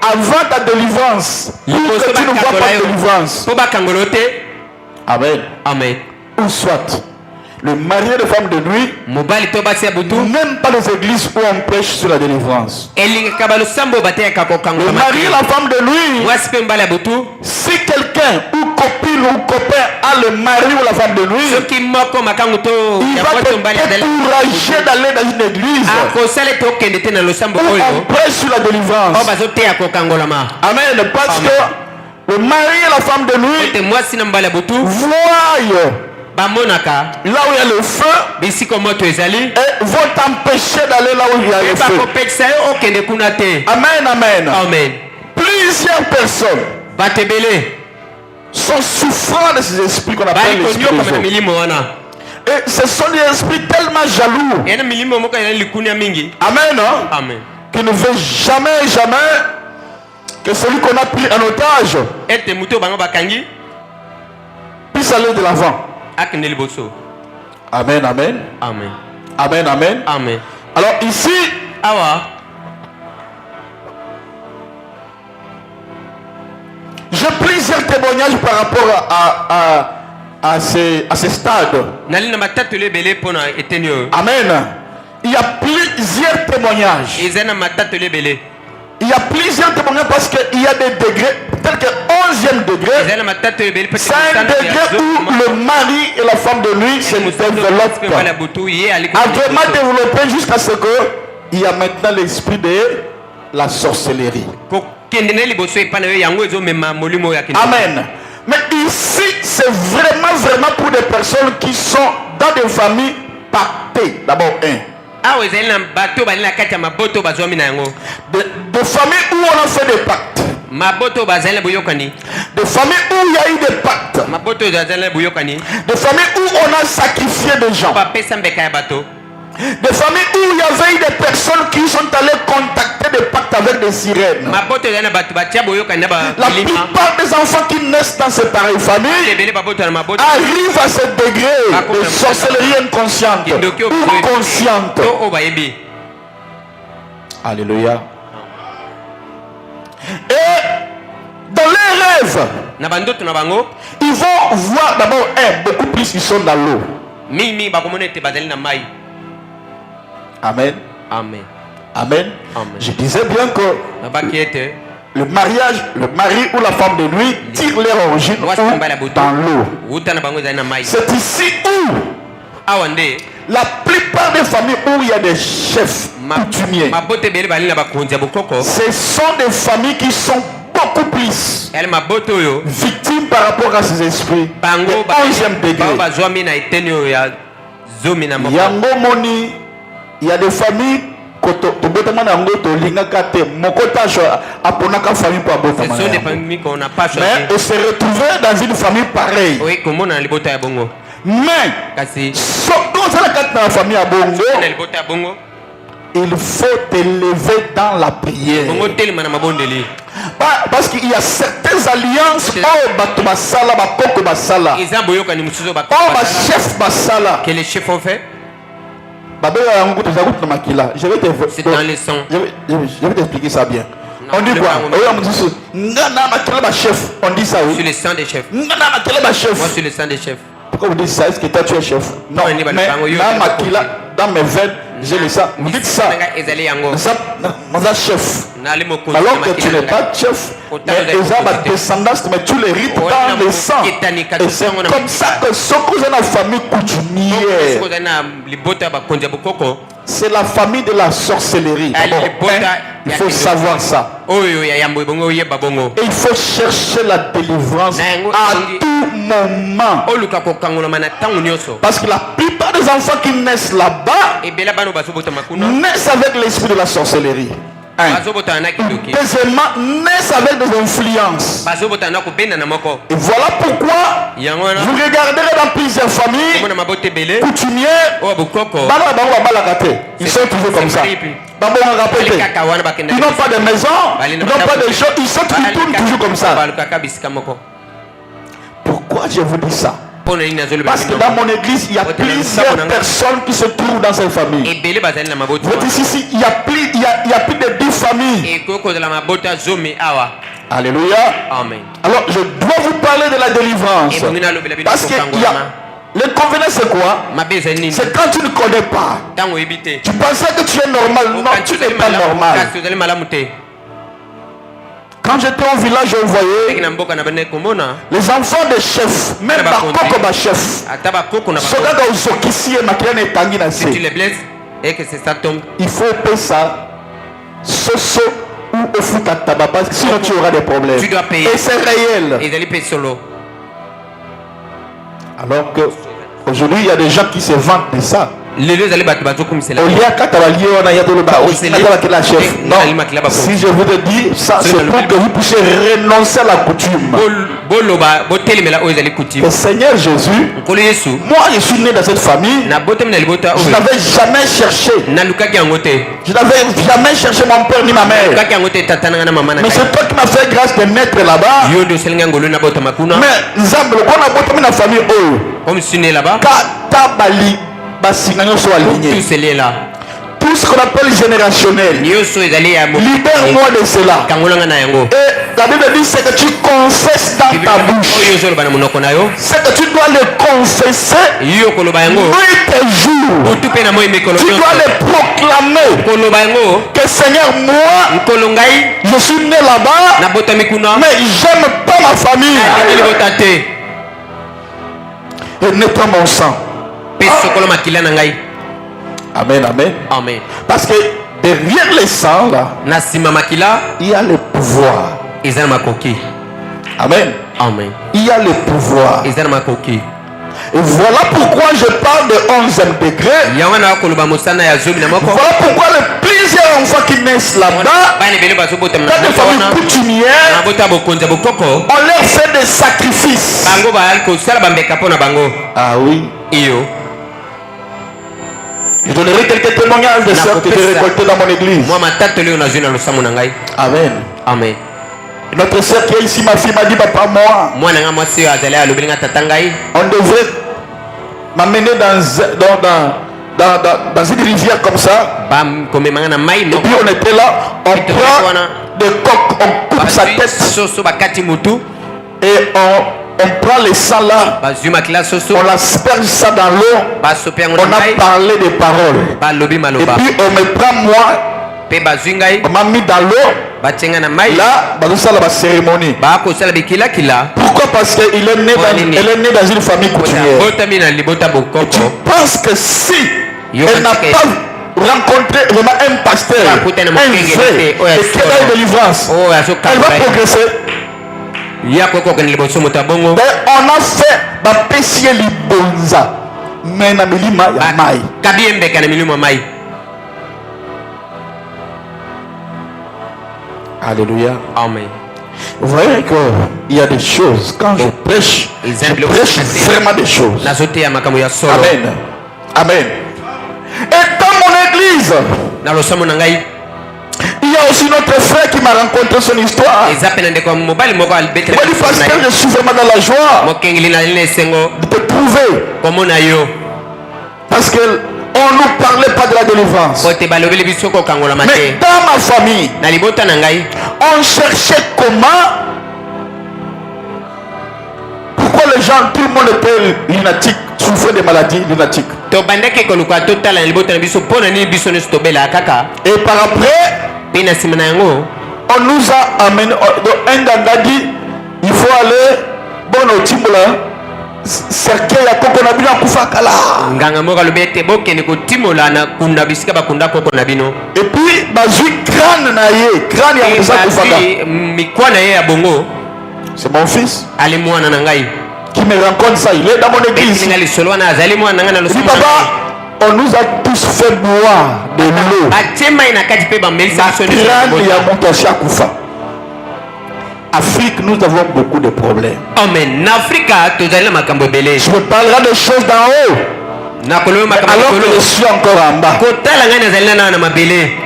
avant ta délivrance, pour que tu ne vois pas de délivrance. Amen. Amen. Ou soit, le mari et la femme de nuit n'aiment pas les églises où on prêche sur la délivrance. Le mari et la femme de nuit, si quelqu'un ou copine ou copain a le mari ou la femme de nuit, il va te décourager d'aller dans une église où on prêche sur la délivrance. Amen. Parce que le mari et la femme de nuit voient là où il y a le feu et vont t'empêcher d'aller là où il y a le feu. Amen, amen. Amen. Plusieurs personnes sont souffrants de ces esprits qu'on appelle les esprits des autres. Et ce sont des esprits tellement jaloux. Amen, hein? Amen. Qui ne veut jamais que celui qu'on a pris en otage puisse aller de l'avant. Amen, amen. Amen. Amen, amen. Amen. Alors ici, j'ai plusieurs témoignages par rapport à ces stades. Amen. Il y a plusieurs témoignages. Il y a plusieurs témoignages parce qu'il y a des degrés, tel que 11e degré. C'est un degré où le mari et la femme de lui se développent. A vraiment développé jusqu'à ce qu'il y a maintenant l'esprit de la sorcellerie. Amen. Mais ici, c'est vraiment pour des personnes qui sont dans des familles pactées. D'abord, des familles où on a fait des pactes. Des familles où il y a eu des pactes. Des familles où on a sacrifié des gens. Des familles où il y avait eu des personnes qui sont allées contacter des pactes avec des sirènes. La plupart des enfants qui naissent dans ces pareilles familles arrivent à ce degré de sorcellerie inconsciente ou consciente. Alléluia. Et dans les rêves, ils vont voir d'abord beaucoup plus ils sont dans l'eau. Amen. Amen. Amen. Amen. Je disais bien que le mariage, le mari ou la femme de nuit tire leur origine dans l'eau. C'est ici où la plupart des familles où il y a des chefs coutumiers, ce sont des familles qui sont beaucoup plus victimes par rapport à ces esprits. Le 11e degré. Il y a des familles mais on s'est retrouvé dans une famille pareille. Mais dans la famille à Bongo, il faut t'élever dans la prière. Parce qu'il y a certaines alliances que les chefs ont fait. C'est dans les sons. Je vais t'expliquer ça bien. On dit quoi? On dit ça, oui. Sur le sang des chefs. Moi sur le sang des chefs. Pourquoi vous dites ça? Est-ce que toi tu es chef? Non, mais dans mes veines, j'ai le sang. Vous dites ça. Moi, chef. Alors que tu n'es pas chef, mais ils ont ma descendance, mais tu les rites dans le sang. Et c'est comme ça que ce que j'ai dans la famille coutumière, c'est la famille de la sorcellerie. Il faut savoir ça. Et il faut chercher la délivrance à tout moment. Parce que la plupart des enfants qui naissent là-bas naissent avec l'esprit de la sorcellerie. Deuxièmement, naissent avec des influences. Et voilà pourquoi vous regarderez dans plusieurs familles coutumières, ils sont toujours comme ça. Ils n'ont pas de maison, ils n'ont pas de choses, ils tournent toujours comme ça. Pourquoi je vous dis ça? Parce que dans mon église, il y a plusieurs personnes qui se trouvent dans cette famille. Vous êtes ici, il y a plus de 10 familles. Alléluia. Amen. Alors, je dois vous parler de la délivrance. Parce que l'inconvénient, c'est quoi? C'est quand tu ne connais pas. Tu pensais que tu es normal. Non, tu n'es pas normal. Quand j'étais au village, je voyais les enfants des chefs, même Bakoko ba chef. Il faut payer ça, soso ou au foot à tabac, parce que sinon tu auras des problèmes. Tu dois payer. Et c'est réel. Alors que aujourd'hui, il y a des gens qui se vantent de ça. Non, si je vous ai dit ça, c'est pour que vous puissiez renoncer à la coutume. Le Seigneur Jésus, moi je suis né dans cette famille, je n'avais jamais cherché. Je n'avais jamais cherché mon père ni ma mère. Mais c'est toi qui m'as fait grâce de naître là-bas. Mais Zamblo, quand on a boté la famille, comme je suis né là-bas, tout ce qu'on appelle générationnel, libère-moi de cela. Et la Bible dit c'est que tu confesses dans ta bouche, c'est que tu dois le confesser nuit et jour. Tu dois le proclamer que Seigneur, moi je suis né là-bas, mais j'aime pas ma famille et nettoie mon sang. Amen, amen. Amen. Parce que derrière les sangs là, il y a le pouvoir. Amen. Amen. Il y a le pouvoir. Et voilà pourquoi je parle de 11e degré. Voilà pourquoi les plusieurs enfants qui naissent là-bas, dans des familles coutumières, on leur fait des sacrifices. Ah oui. Je donnerai quelques témoignages de sœurs que j'ai récoltés dans mon église. Amen. Amen. Notre sœur qui est ici, ma fille m'a dit, papa, moi, on devrait m'amener dans une rivière comme ça. Et puis on était là, on prend des coques, on coupe sa tête et on prend les sangs là, on asperge ça dans l'eau, on a parlé des paroles. Et puis on me prend moi, on m'a mis dans l'eau, là, ça la cérémonie. Pourquoi? Parce qu'elle est née dans une famille coutumière. Tu penses que si elle n'a pas rencontré vraiment un pasteur, un vrai, et qu'elle a une délivrance, elle va progresser. On a fait bapesier libonza mais na milima ya mai. Alléluia. Amen. Vous voyez qu'il y a des choses, quand je prêche vraiment des choses. Amen. Amen. Et dans mon église, il y a aussi notre frère qui m'a rencontré son histoire. Il m'a dit, pasteur, je suis vraiment dans la joie de te prouver. Parce qu'on ne parlait pas de la délivrance. Mais dans ma famille, on cherchait comment. Pourquoi les gens, tout le monde était lunatique, souffrait de maladies lunatiques. Et par après, on nous a amené, un gars dit, il faut aller, bon au Timbola, cercueil à Kokonabino Koufakala. Et puis, bazui crâne naïe, crâne ya Koufakala. C'est mon fils qui me rencontre ça, il est dans mon église. Il dit, papa, On nous a tous fait boire de l'eau. Afrique, nous avons beaucoup de problèmes. Amen. Je me parlerai des choses d'en haut. Alors que je suis encore en bas.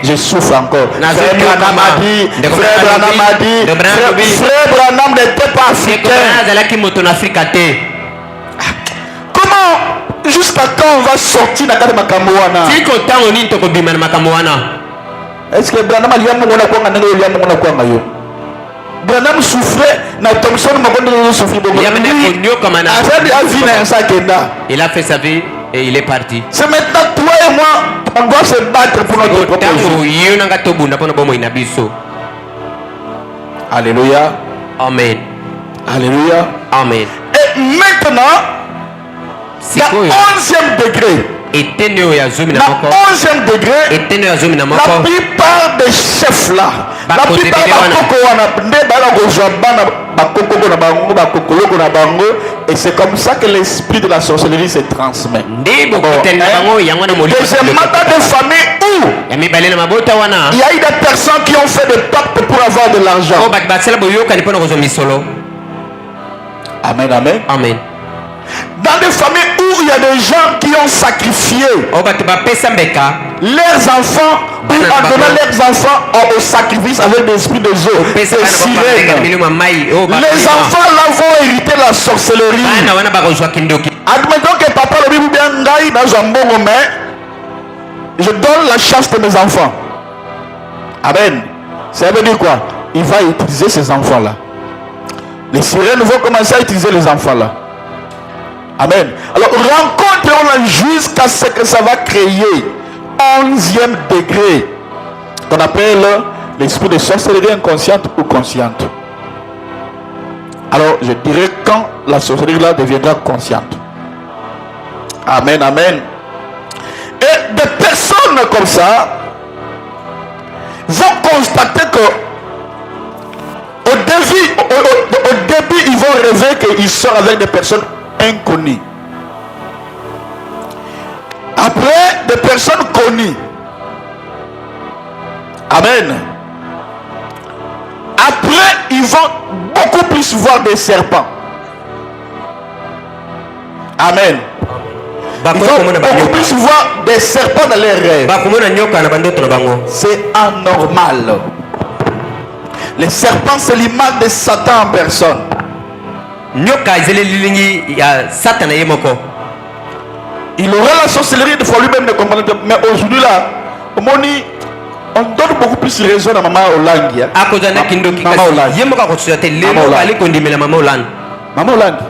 Je souffre encore. Frère Branham a dit, Frère Branham n'était pas africain. Comment, jusqu'à quand on va sortir dans le Makamouana? Est-ce que Branham a dit Branham souffrait, il a fait sa vie et il est parti. C'est maintenant toi et moi, on doit se battre pour notre propre vie. Alléluia. Amen. Alléluia. Amen. Et maintenant, le 11e degré. Le 11e degré, la plupart des chefs là, la plupart et c'est comme ça que l'esprit de la sorcellerie se transmet. Deuxièmement, dans des familles où il y a eu des personnes qui ont fait des pactes pour avoir de l'argent. Amen, amen. Amen. Dans des familles où il y a des gens qui ont sacrifié leurs enfants ou en donnant leurs enfants au sacrifice avec des esprits de eau, des sirènes. Les enfants là vont hériter la sorcellerie. Admettons que papa le dit bien dans un bon moment, je donne la chance de mes enfants. Amen. Ça veut dire quoi? Il va utiliser ces enfants là. Les sirènes vont commencer à utiliser les enfants là. Amen. Alors rencontrons-la jusqu'à ce que ça va créer 11e degré qu'on appelle l'esprit de sorcellerie inconsciente ou consciente. Alors je dirais quand la sorcellerie là deviendra consciente. Amen, amen. Et des personnes comme ça vont constater que au début ils vont rêver qu'ils sortent avec des personnes inconnues. Après, des personnes connues. Amen. Après, ils vont beaucoup plus voir des serpents. Amen. Ils vont beaucoup plus voir des serpents dans leurs rêves. C'est anormal. Les serpents, c'est l'image de Satan en personne. Il aurait la sorcellerie de fois lui-même de comprendre. Mais aujourd'hui là, on donne beaucoup plus de raison à Maman Hollande. Maman Hollande.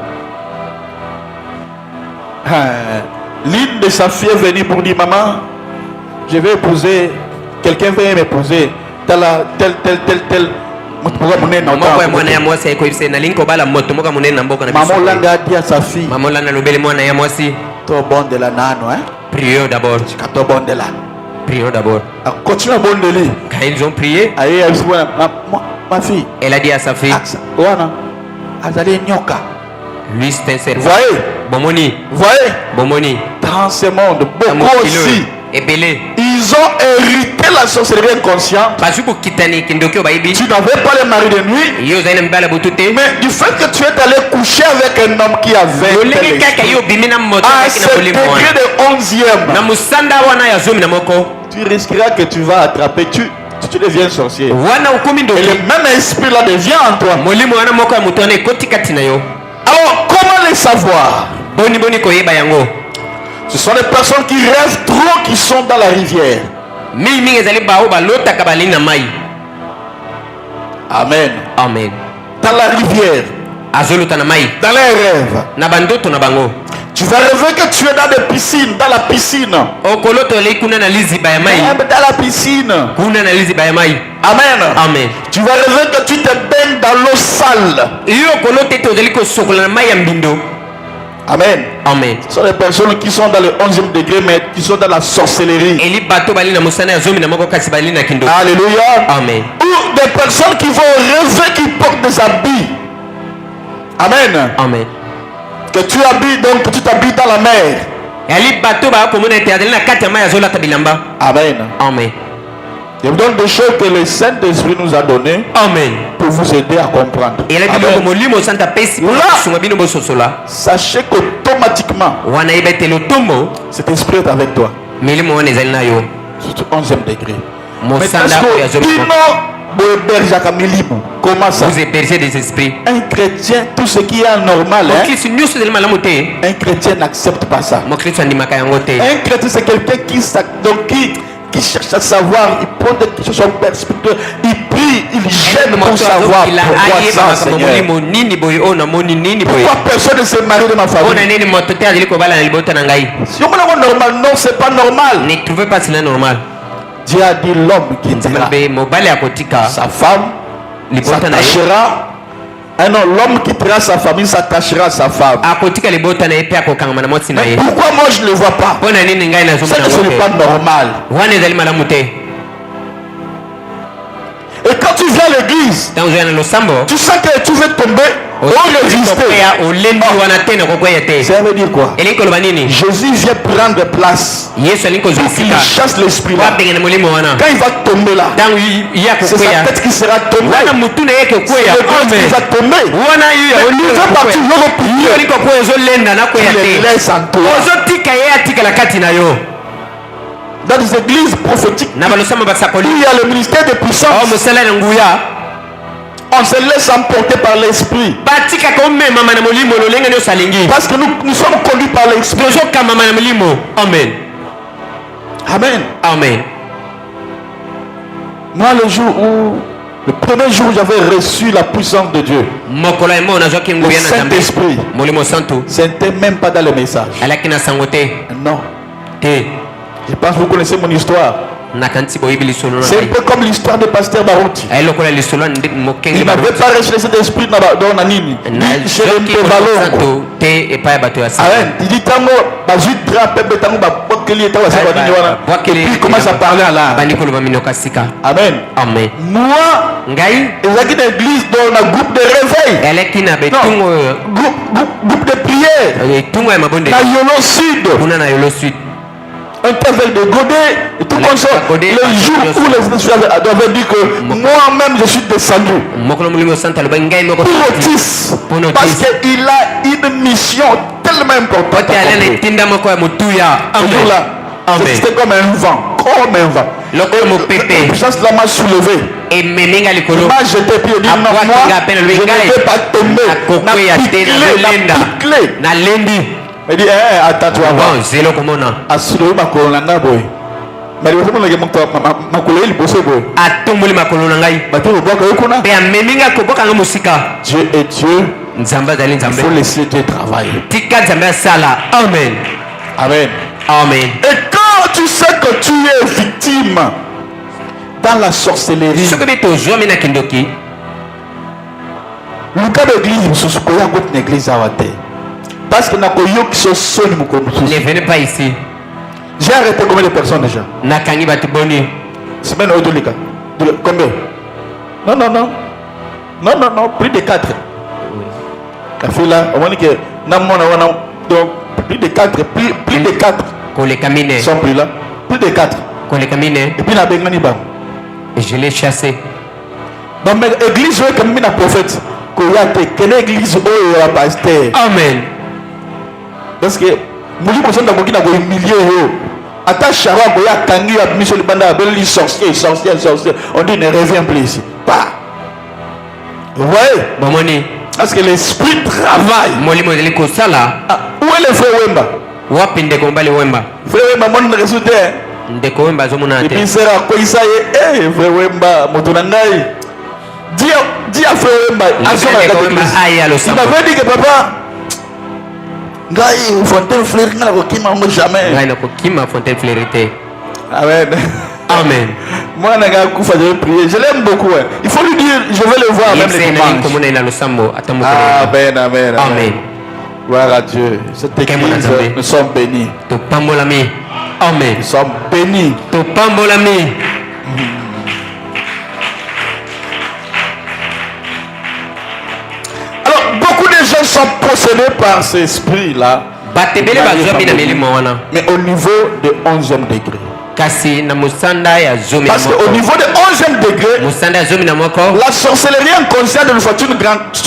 L'une de sa fille est venue pour dire maman, je vais épouser, quelqu'un veut m'épouser, tel. Maman Hollande a dit à sa fille, toi bon de la nano, hein? Prions d'abord. Toi bon de la. Prions d'abord. Continue à bon de lui. Quand ils ont prié, ma fille. Elle a dit à sa fille, lui c'est un servant. Voyez? Bomoni. Voyez? Bomoni. Dans ce monde, beaucoup aussi. Ils ont hérité la sorcellerie inconsciente. Tu n'avais pas les maris de nuit. Mais du fait que tu es allé coucher avec un homme qui avait à ce degré de 11e, tu risqueras que tu vas attraper. Tu deviens sorcier. Et le même esprit là devient en toi. Alors comment les savoir? Ce sont les personnes qui rêvent trop, qui sont dans la rivière. Amen. Amen. Dans la rivière. Dans les rêves. Tu vas rêver que tu es dans des piscines, dans la piscine. Dans la piscine. Amen. Amen. Tu vas rêver que tu te baignes dans l'eau sale. Amen. Amen. Ce sont les personnes qui sont dans le 11e degré, mais qui sont dans la sorcellerie. Alléluia. Amen. Ou des personnes qui vont rêver qu'ils portent des habits. Amen. Amen. Que tu habites, donc que tu t'habilles dans la mer. Amen. Amen. Je vous donne des choses que le Saint-Esprit nous a données. Amen. Pour vous aider à comprendre. Amen. Sachez qu'automatiquement, cet esprit est avec toi. Surtout 11e degré. Mais comment ça? Vous hébergez des esprits. Un chrétien, tout ce qui est anormal, un chrétien n'accepte pas ça. Un chrétien, c'est quelqu'un qui cherche à savoir, il prend des questions en perspective, il prie, il gêne pour savoir pourquoi ça, Seigneur. Pourquoi personne ne s'est marié de ma famille? Si on me le normal, non, c'est pas normal. Ne trouvez pas cela normal. Dieu a dit l'homme qui dira sa femme s'attachera. Ah non, l'homme quittera sa famille, s'attachera à sa femme. Mais pourquoi moi je ne le vois pas? C'est que ce n'est pas normal. Et quand tu viens à l'église, tu sens que tu veux tomber. Ça veut dire quoi? Jésus vient prendre place. Il chasse l'esprit là. Quand il va tomber là, c'est sa tête qui sera tombée. C'est le corps qui va tomber. Il va partir, il le laisse en toi. Dans les églises prophétiques, il y a le ministère de puissance. On se laisse emporter par l'esprit. Parce que nous sommes conduits par l'esprit. Amen. Amen. Amen. Moi, le premier jour où j'avais reçu la puissance de Dieu, le Saint-Esprit, ce n'était même pas dans le message. Non. Je pense que vous connaissez mon histoire. C'est un peu comme l'histoire de Pasteur Barouti. Il n'avait pas reçu cet esprit dans Nanini. Il dit tango, il commence à parler à l'âme. Amen. Amen. Moi, il y a une église dans un groupe de réveil. Groupe de prière. Dans Yolo Sud. Un tel de Godet et tout comme ça. Le jour où les esprits avaient dit que moi-même je suis descendu pour Otis, parce qu'il a une mission tellement importante. C'était comme un vent, La puissance là m'a soulevé. Il m'a jeté pied, il dit non, moi je ne vais pas tomber. Il dit, attends, tu vas voir. Assurément, ma colonna boy. Mais le moment où je ma colonne bosse boy. Dieu est Dieu. Il faut laisser Dieu travailler. Amen. Amen. Amen. Et quand tu sais que tu es victime dans la sorcellerie, le cas de l'église, c'est ce qu'il y a une église à Wate. Parce que ne venez pas ici. J'ai arrêté combien de personnes déjà? Semaine Odolika. Combien? Non, plus de 4. La fille là, on dit que donc plus de 4, plus de 4 sont plus là. Plus de 4. Et puis la Bengani Bam. Je l'ai chassé. Dans l'église, comme une prophète, quelle église où pasteur? Amen. Parce que Mouli Mousson n'a pas humilié. Attache à Raboya Tangi à Michel Banda, Belli sorcier. On dit ne reviens plus ici. Pas. Vous voyez? Parce que l'esprit travaille. Où est le frère Wemba? Frère Wemba, mon résultat. Et puis sera quoi ça y est? Frère Wemba, Motonangai. Dis à frère Wemba, il m'avait dit que papa. Ngai fontaine fleurie na ko kima mo jamais. Ngai na ko kima fontaine fleurie. Amen. Amen. Moi na ga kufa je prier. Je l'aime beaucoup. Il faut lui dire je vais le voir même les dimanches. Amen, amen. Amen. Gloire à Dieu. Cette église nous sommes bénis. Amen. Nous sommes bénis. Beaucoup de gens sont possédés par cet esprit-là batebele bazwami na milimo wana mais au niveau de 11e degré. kasi na musanda ya zomi na Parce moko qu'au niveau de 11e degré, musanda ya zomi na moko la sorcellerie inconsciente de fois, tu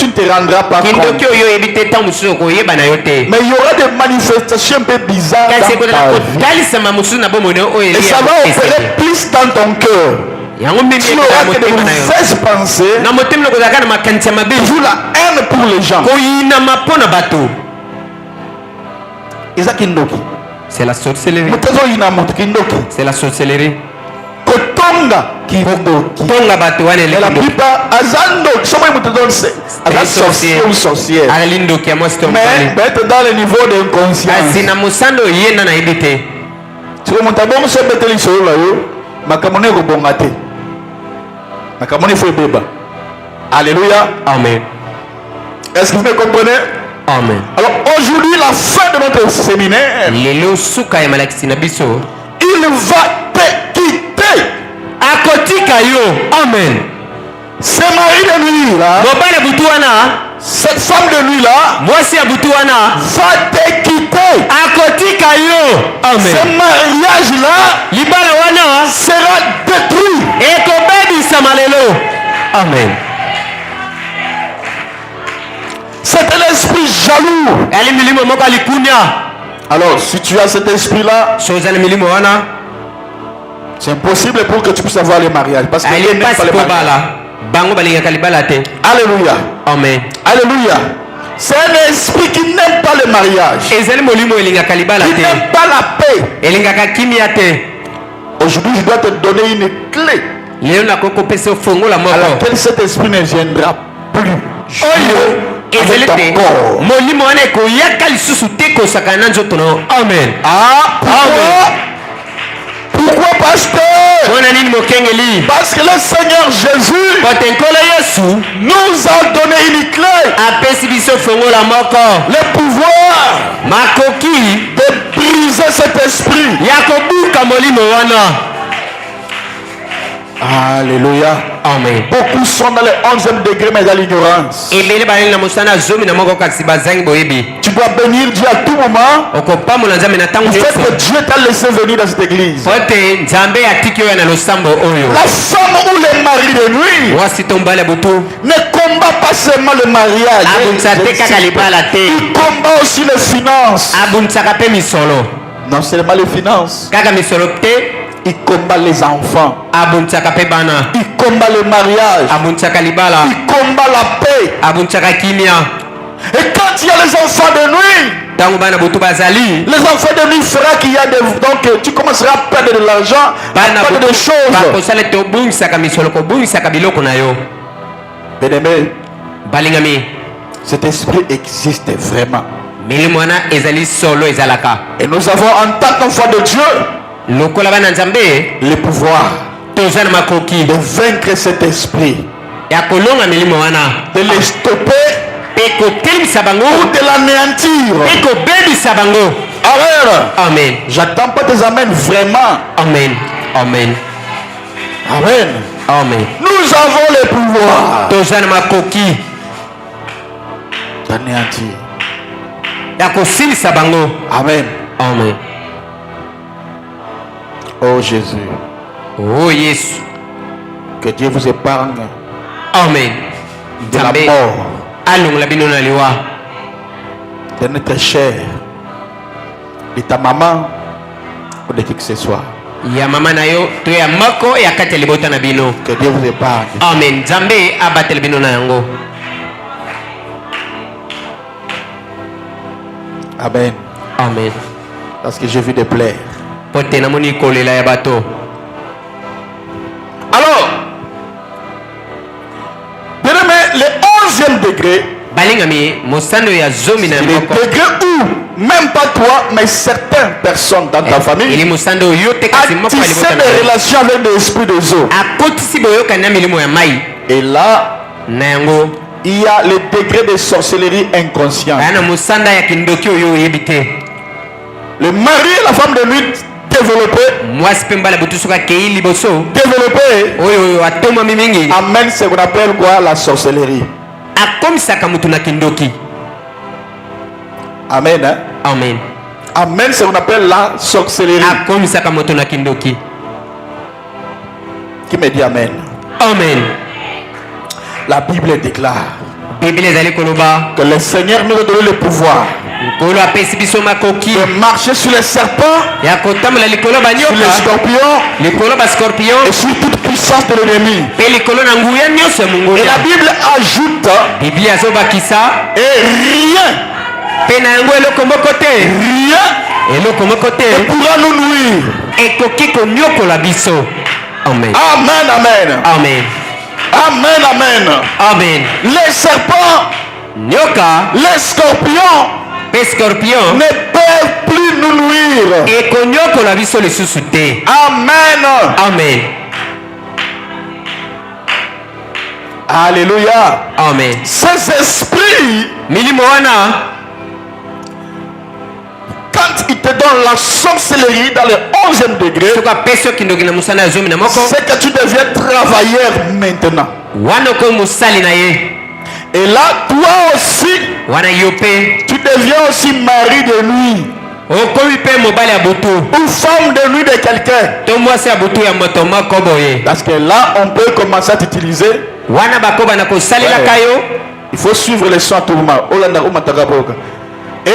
ne te rendras pas compte. kindoki oyo oyebi te ntango mosusu okoyeba na yo te Mais il y aura des manifestations un peu bizarres kasi dans ekozala ta vie. kotalisama mosusu na bomoi oyo Et eli ça va opérer plus dans ton cœur. yango mimi Tu auras que de motema na yo mauvaises pensées. na motema lokozalaka na makanisi ya mabe Toujours la haine pour les gens. koyinama mpo na bato Isaac Kindoki. c'est la sorcellerie Mutezo yinamoto Kindoki. c'est la sorcellerie Kotonga Kindoki. tonga bato wana Et la elekindo plupart, Azando, comment ils te donnent c'est Azan sorcier ou sorcière. alindoki ya mwasi Mais tombali être dans le niveau d'inconscience. kasi na mosando ye na nayebi te Si vous montez bon, c'est bête les choses là, makamone ko bongate. Makamone faut beba. Alléluia. amen Est-ce que vous me comprenez? amen Alors aujourd'hui, la fin de notre séminaire, lelo suka ya malakisi na biso il va te quitter. akotika yo amen Ce mari de nuit là, mobali ya butu wana cette femme de nuit là, mwasi ya butu wana va te quitter. akotika yo Ce amen mariage là libala wana sera détruit. ekobebisama lelo amen C'est un esprit jaloux. ali milimo moko alikunya Alors, si tu as cet esprit là, soza na milimo wana c'est impossible pour que tu puisses avoir le mariage. Parce que Dieu ali n'aime pas pasi le mariage. kobala bango balingaka libala te Alléluia. amen Alléluia. C'est un esprit qui n'aime pas le mariage. ezali molimo elingaka libala Qui te n'aime pas la paix. elingaka kimia te Aujourd'hui, je dois te donner une clé lelo nakoki kopesa yo fongola à moko laquelle cet esprit ne viendra plus. oyo ezali Avec ton te corps. molimo wana ekoyaka lisusu te kosakana na nzoto na yo amen Ah, pourquoi? Pourquoi, pasteur? mpona nini mokengeli Parce que le Seigneur Jésus pote nkolo yesu nous a donné une clé, apesi biso fongola moko le pouvoir makoki de briser cet esprit. ya kobuka molimo wana Alléluia. amen Beaucoup sont dans le 11e degré, mais dans l'ignorance. ebele baleli na mosana ya zomi na moko kasi bazangi boyebi Tu dois bénir Dieu à tout moment. okopambola nzambe na ntango Du fait que nyonso Dieu t'a laissé venir dans cette église. po te nzambe atiki oyo na losambo oyo La femme ou le mari de nuit mwasi to mbala butu ne combat pas seulement le mariage. abundisa te kaka libala te Il combat aussi les finances. abundisaka mpe misolo Non seulement les finances. kaka misolo te Il combat les enfants. abundisaka mpe bana Il combat le mariage. abundisaka libala Il combat la paix. abundisaka kimia Et quand il y a les enfants de nuit, ntango bana butu bazali les enfants de nuit fera qu'il y a des... Donc tu commenceras à perdre de l'argent, à bana perdre des choses. bakosala ete obungisaka misolo kobungisaka biloko na yo Bien-aimé, balingami cet esprit existe vraiment. milimo wana ezali solo ezalaka Et nous avons en tant qu'enfants de Dieu lokola bana nzambe le pouvoir toza na makoki de vaincre cet esprit, ya kolonga milimo wana de les stopper mpe kotelemisa bango ou de l'anéantir. mpe kobebisa bango Amen. amen J'attends pas tes amens vraiment. amen amen Amen. amen Nous avons le pouvoir toza na makoki d'anéantir. ya kosilisa bango Amen. amen Oh Jésus, o yesu que Dieu vous épargne amen de la nzambe mort alongola bino na liwa de notre chair, de ta maman ou de qui que ce soit. ya mama na yo to ya moko ya kati ya libota na bino Que Dieu vous épargne. amen nzambe abatela bino na yango Amen. amen Parce que j'ai vu des plaies. po te namoni kolela ya bato Alors, bien aimé, le 11e degré, balingami mosando ya zomi na c'est le moko degré où, même pas toi, mais certaines personnes dans ta ili famille, mosando yo te kasi a moko ya tissé libota na des yo relations avec des esprits des eaux. akotisi boyokani na milimo ya mai Et là, na yango il y a le degré de sorcellerie inconsciente. baya na mosanda ya kindoki oyo oyebi te Le mari et la femme de nuit développés, mwasi mpe mbala butu soki akei liboso développés, oyo atomami mingi amène ce qu'on appelle quoi? La sorcellerie. akomisaka mutu na kindoki Amen. Hein? Amen. Amen, c'est ce qu'on appelle la sorcellerie. Akomisaka moto na kindoki. Qui me dit Amen? Amen. La Bible déclare Bible ezali koloba que le Seigneur nous a donné le pouvoir kolo apesi biso makoki de marcher sur les serpents, ya kotambola likolo sur les banyoka scorpions likolo bascorpion et sur toute puissance de l'ennemi. mpe likolo na nguya nyonso ya Et mongolia. la Bible ajoute Biblia azobakisa et rien, mpe na yango eloko moko te rien eloko moko ne te pourra nous nuire. ekoki konyokola biso. Amen. Amen, amen. Amen. Amen, amen. Amen. Les serpents, Nyoka les scorpions mpe scorpion ne peuvent plus nous nuire. ekonyokola biso lisusu te. Amen. Amen. Alléluia. Amen. Ces esprits, Milimo wana quand ils te donnent la sorcellerie dans le 11e degré, soki apesi okindoki na mosala ya zomi na moko c'est que tu deviens travailleur maintenant. wana okomi mosali na ye. Et là, toi aussi, Wana yo mpe tu deviens aussi mari de nuit okomi mpe mobali ya butu ou femme de nuit de quelqu'un. to mwasi ya butu ya moto moko boye. Parce que là, on peut commencer à t'utiliser. Wana bakoba na kosalelaka yo. Il faut suivre les sons à tout moment. Et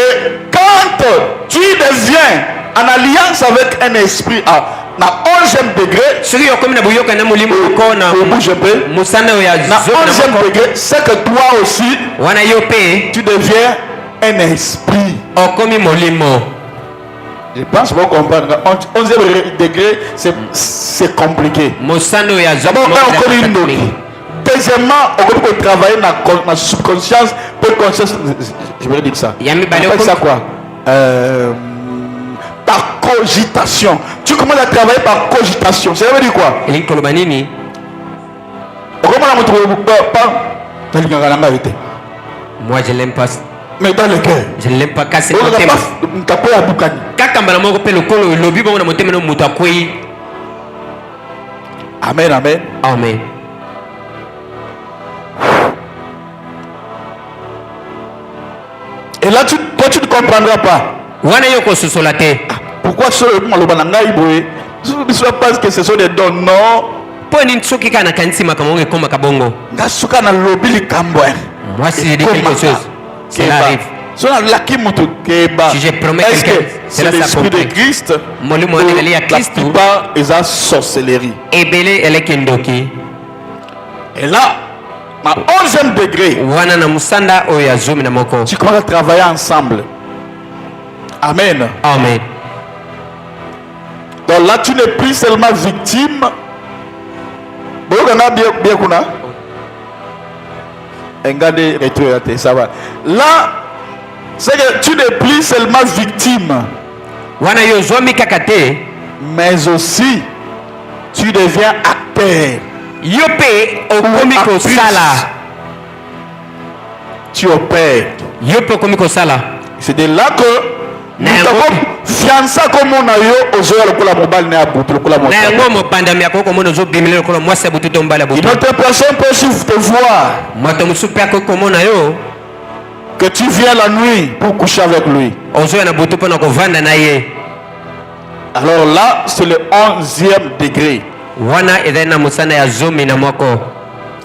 quand tu deviens en alliance avec un esprit à 11e degré, Soki okomi na boyoka na molimo moko na bouge un peu. musana oyo ya Na zomi na 11e moko degré, c'est que toi aussi, wana yo mpe tu deviens un esprit. okomi molimo. Je pense que vous comprenez. 11e degré, c'est compliqué. Mosano ya zomi D'abord, moko on ya connaît une katoli. autre. Deuxièmement, on peut travailler dans la subconscience, peu conscience. Je vais dire ça. Yami On appelle ça quoi? Par cogitation. Tu commences à travailler par cogitation. Ça veut dire quoi? Elingi koloba nini? Comment on trouve pas? Moi je l'aime pas. Mais dans le cœur. Je ne l'aime pas kasi On motema. n'a pas à Boukani. Kaka mbala moko mpe lokolo lobi bongo na motema no moto akwei. Amen, amen. Amen. Et là, toi, tu ne comprendras pas. Wana yo kososola te. Pourquoi ce parce que ce sont des dons. Non. Po nini soki kaka na kanisi makambo ngo ekomaka bongo? Ngasuka na lobby kamboy. Moi si je dis quelque chose, cela arrive. Si je promets Est-ce que quelque chose, c'est cela l'esprit de s'accomplit. Christ? Molimo angali ya La Kristu plupart ils ont sorcellerie. ebele eleki ndoki. Et là, à 11e degré, Wana na musanda oyo ya zomi na moko. tu commences à travailler ensemble. Amen. Amen. Donc là, tu n'es plus seulement victime. Bien kuna. Regardez, retrouvez, ça va. Là, c'est que tu n'es plus seulement victime, Wana yo zomi kaka te, mais aussi tu deviens acteur. yo pe okomi Ou kosala. Tu opères. Yo pe okomi kosala. C'est de là que nous Na avons yango- fiancé comme on a eu aux heures pour la mobile n'a pas pour la Na mobile. yango mopandami ya kokomona ozobimela lokolo mwasi ya butu to mbala ya butu. Une autre personne peut aussi te voir Moto mosusu mpe akokomona yo que tu viens la nuit pour coucher avec lui. ozoya na butu mpona kovanda na ye. Alors là, c'est le 11e degré. Wana ezali na mosana ya zomi na moko.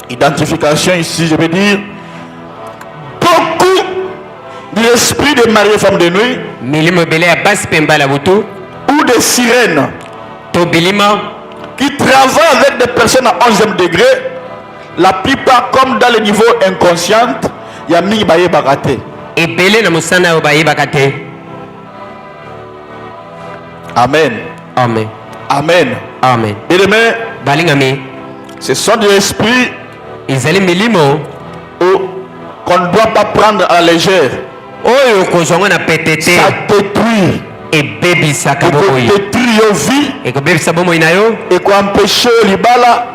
Identification ici, je veux dire, beaucoup de l'esprit de mari et femme de nuit Milimo ebele ya basi mpe mbala ya butu ou des sirènes to bilima qui travaillent avec des personnes à 11e degré, la plupart comme dans le niveau inconscient, il y a mis baye baraté. ebele na mosana oyo bayebaka te. Amen. Amen. Amen. Amen. Et demain, Balingami ce sont des esprits ezali milimo qu'on ne doit pas prendre à la légère. oyo kozwa ngo na pete te Ça détruit. ebebisaka Et qu'on bomoi détruit your vie ekobebisa bomoi na yo et qu'on empêche libala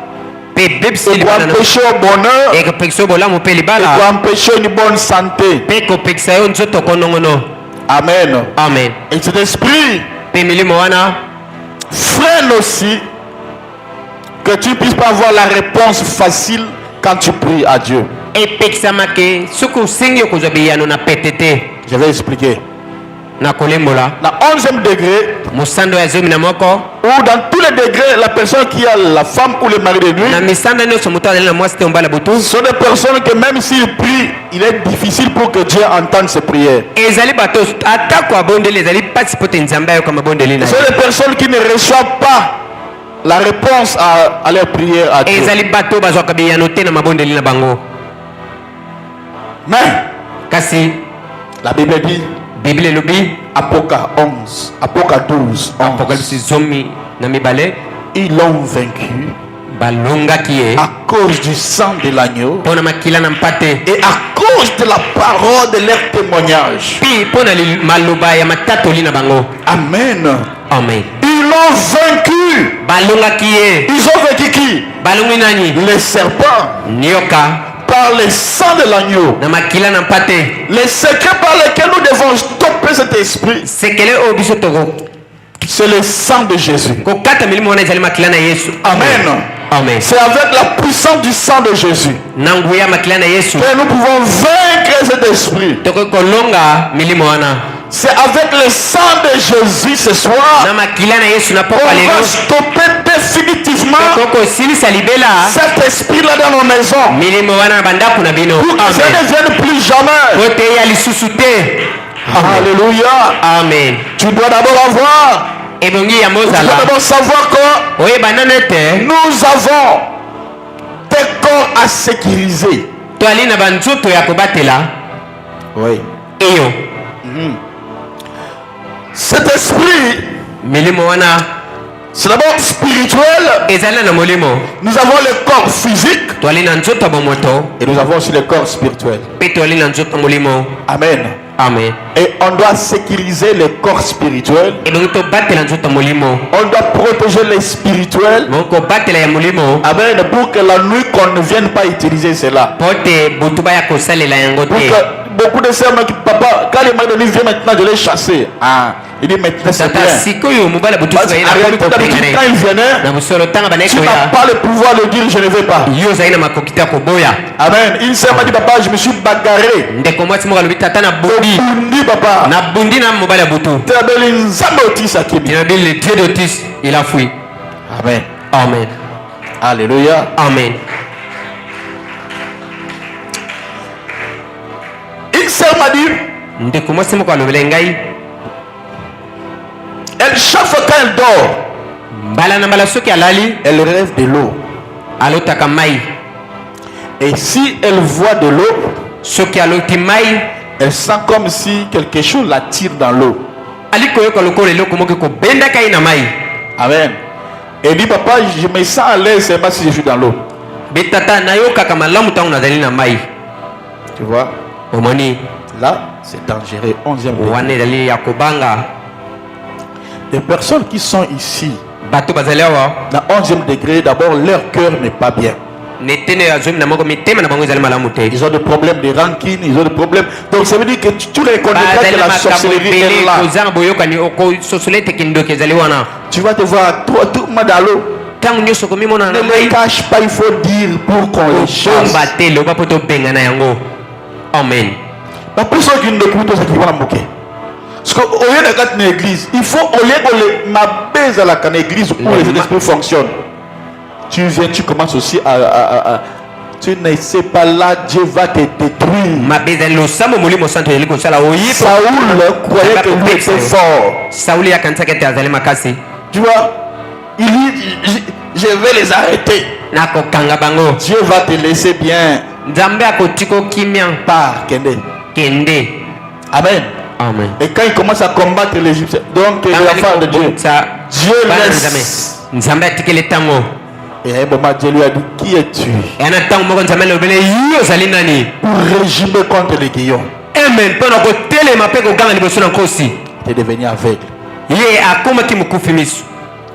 mpe ebebisa et qu'on libala na empêche au bonheur ekopekisa yo bolamu mpe et libala qu'on empêche une bonne santé. mpe ekopekisa yo nzoto konongono. Amen. Amen. Et cet esprit Mpe milimo wana freine aussi que tu ne puisses pas avoir la réponse facile quand tu pries à Dieu. epekisamake soki osengi okozwa biyano na pete te. Je vais expliquer. na kolembola Dans 11e degré, musando ya zomi na moko ou dans tous les degrés, la personne qui a la femme ou le mari de nuit, na misanda nyonso moto azali na mwasi te ombala butu ce sont des personnes que même s'ils prient, il est difficile pour que Dieu entende ses prières. ezali bato atako abondeli ezali pasi po te nzambe ayoka mabondeli na Ce sont des personnes qui ne reçoivent pas la réponse à leur prière à Dieu. ezali bato bazwaka biyano te na mabondeli na bango Mais kasi la Bible dit, biblia elobi Apoca 11, Apoca 12, 11, apokalipsi zomi na mibale ils l'ont vaincu balongaki ye à cause du sang de l'agneau mpo na makila na mpate et à cause de la parole de leur témoignage. mpi mpo na maloba ya matatoli na bango Amen. amen Ils l'ont vaincu. balongaki ye Ils ont vaincu qui? balongi nani Les serpents nioka par le sang de l'agneau. na makila na mpate Les secrets par lesquels nous devons stopper cet esprit, sekele oyo biso c'est le sang de Jésus. kokata milimo wana ezali makila na yesu Amen. amen C'est avec la puissance du sang de Jésus na nguya ya makila na yesu que nous pouvons vaincre cet esprit. tokoki kolonga milimo wana C'est avec le sang de Jésus ce soir na makila na yesu na qu'on pokwa va lelo stopper définitivement tokoki kosilisa libela cet esprit-là dans nos maisons. milimo wana na bandako na bino Pour que ça amen ne vienne plus jamais. po te ya lisusu te Alléluia. amen Tu dois d'abord avoir, ebongi ya tu dois mozala d'abord savoir que oyeba nano ete nous avons des corps à sécuriser. toali na banzoto ya kobatela Oui. eyo Cet esprit, milimo wana c'est d'abord spirituel. ezali na molimo Nous avons le corps physique toali na nzoto ya bomoto et nous avons aussi le corps spirituel. mpe toali na nzoto ya molimo Amen. amen Et on doit sécuriser le corps spirituel. ebongi tobatela nzoto ya molimo On doit protéger les spirituels. bongi kobatela ya molimo Amen. Pour que la nuit, qu'on ne vienne pas utiliser cela. po te butu baya kosalela yango Pour te que beaucoup de sœurs me disent, papa, quand les mari de lui vient maintenant, je l'ai chassé. Ah, il dit maintenant c'est tata bien. sikoyo mobala butu Parce qu'en réalité, d'habitude, quand il venait, na bosolo ntanga tu n'as banaikoya pas le pouvoir de dire je ne vais pas. yo ozali na makoki te ya koboya Amen. Une sœur m'a dit, papa, je me suis bagarré. ndeko mwasi moko alobi tata na bundi Bundi, papa. na bundi na mobali ya butu Tu as donné une zambe sakimi. tinabi le dieu d'otis il a fui Amen. amen Alléluia. amen Une sœur m'a dit, ndeko mwasi moko alobela ngai elle chaque fois quand elle dort, mbala na mbala soki alali elle rêve de l'eau. alotaka mai Et si elle voit de l'eau, soki aloti mai elle sent comme si quelque chose la tire dans l'eau. ali koyoka lokola eloko moko kobendaka ye na mai Amen. Elle dit, papa, je me sens à l'aise seulement si je suis dans l'eau. be tata nayokaka malamu ntango nazali na mai Tu vois, omoni là, c'est dangereux. 11e degré. wana ezali ya kobanga Les personnes qui sont ici, bato bazali awa dans 11e degré, d'abord, leur cœur n'est pas bien. netene ya zomi na moko mitema na bango ezali malamu te Ils ont des problèmes de rancune, ils ont des problèmes. Donc ça veut dire que tu reconnaîtras bazali que na la makambo sorcellerie ebele est là. kozanga boyokani okososola ete kindoki ezali wana Tu vas te voir, toi, tout le monde dans l'eau. ntango nyonso komimona Ne na les mai cache pas, il faut dire pour qu'on les chasse. komba te loba mpo tobengana yango amen La personne qui ne écoute pas, qui va la moquer. Parce qu'au lieu de quand une église, il faut, au lieu que les mabés à la église où les esprits fonctionnent, tu viens, tu commences aussi tu ne sais pas là, Dieu va te détruire. mabe ezali losambo molimo santo ezali kosala oyipa Saoul croyait que lui était fort. sauli akanisaki ete azali makasi Tu vois, il dit, je vais les arrêter. nakokanga bango Dieu va te laisser bien. nzambe akotika kimia Par Kende. kende Amen. amen Et quand il commence à combattre l'Égyptien, donc les enfants de Dieu, Dieu laisse. nzambe atikeli ntango Et à un moment, Dieu lui a dit, qui es-tu ya na ntango moko nzambe alobele yo ozali nani pour régimer contre les guillons? amen mpo na kotelema mpe koganga liboso na nkosi Tu es devenu aveugle. ye akomaki mokufi miso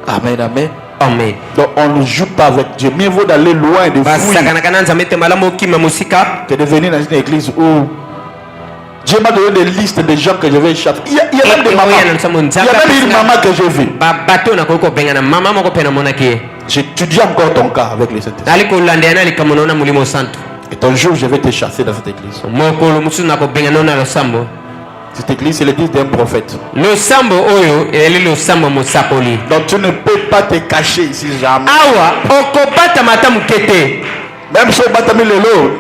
Amen, amen. amen Donc on ne joue pas avec Dieu. Mieux vaut d'aller loin de fouiller basakanaka na nzambe te malamu okima mosika que de venir dans une église où Dieu m'a donné des listes de gens que je vais chasser. Il y a même des mamans. Il y a même une maman que j'ai vue. babato nakoki kobengana mama moko mpe namonaki ye J'étudie encore ton cas avec les Saints-Esprits. nali kolandela na likambo na yo na molimo santo Et un jour, je vais te chasser dans cette église. mokolo mosusu nakobengana yo na losambo Cette église, c'est l'église d'un prophète. Losambo oyo eli losambo mosakoli. Donc tu ne peux pas te cacher ici jamais. Awa okobata matamu kete. Même si on bat le lot.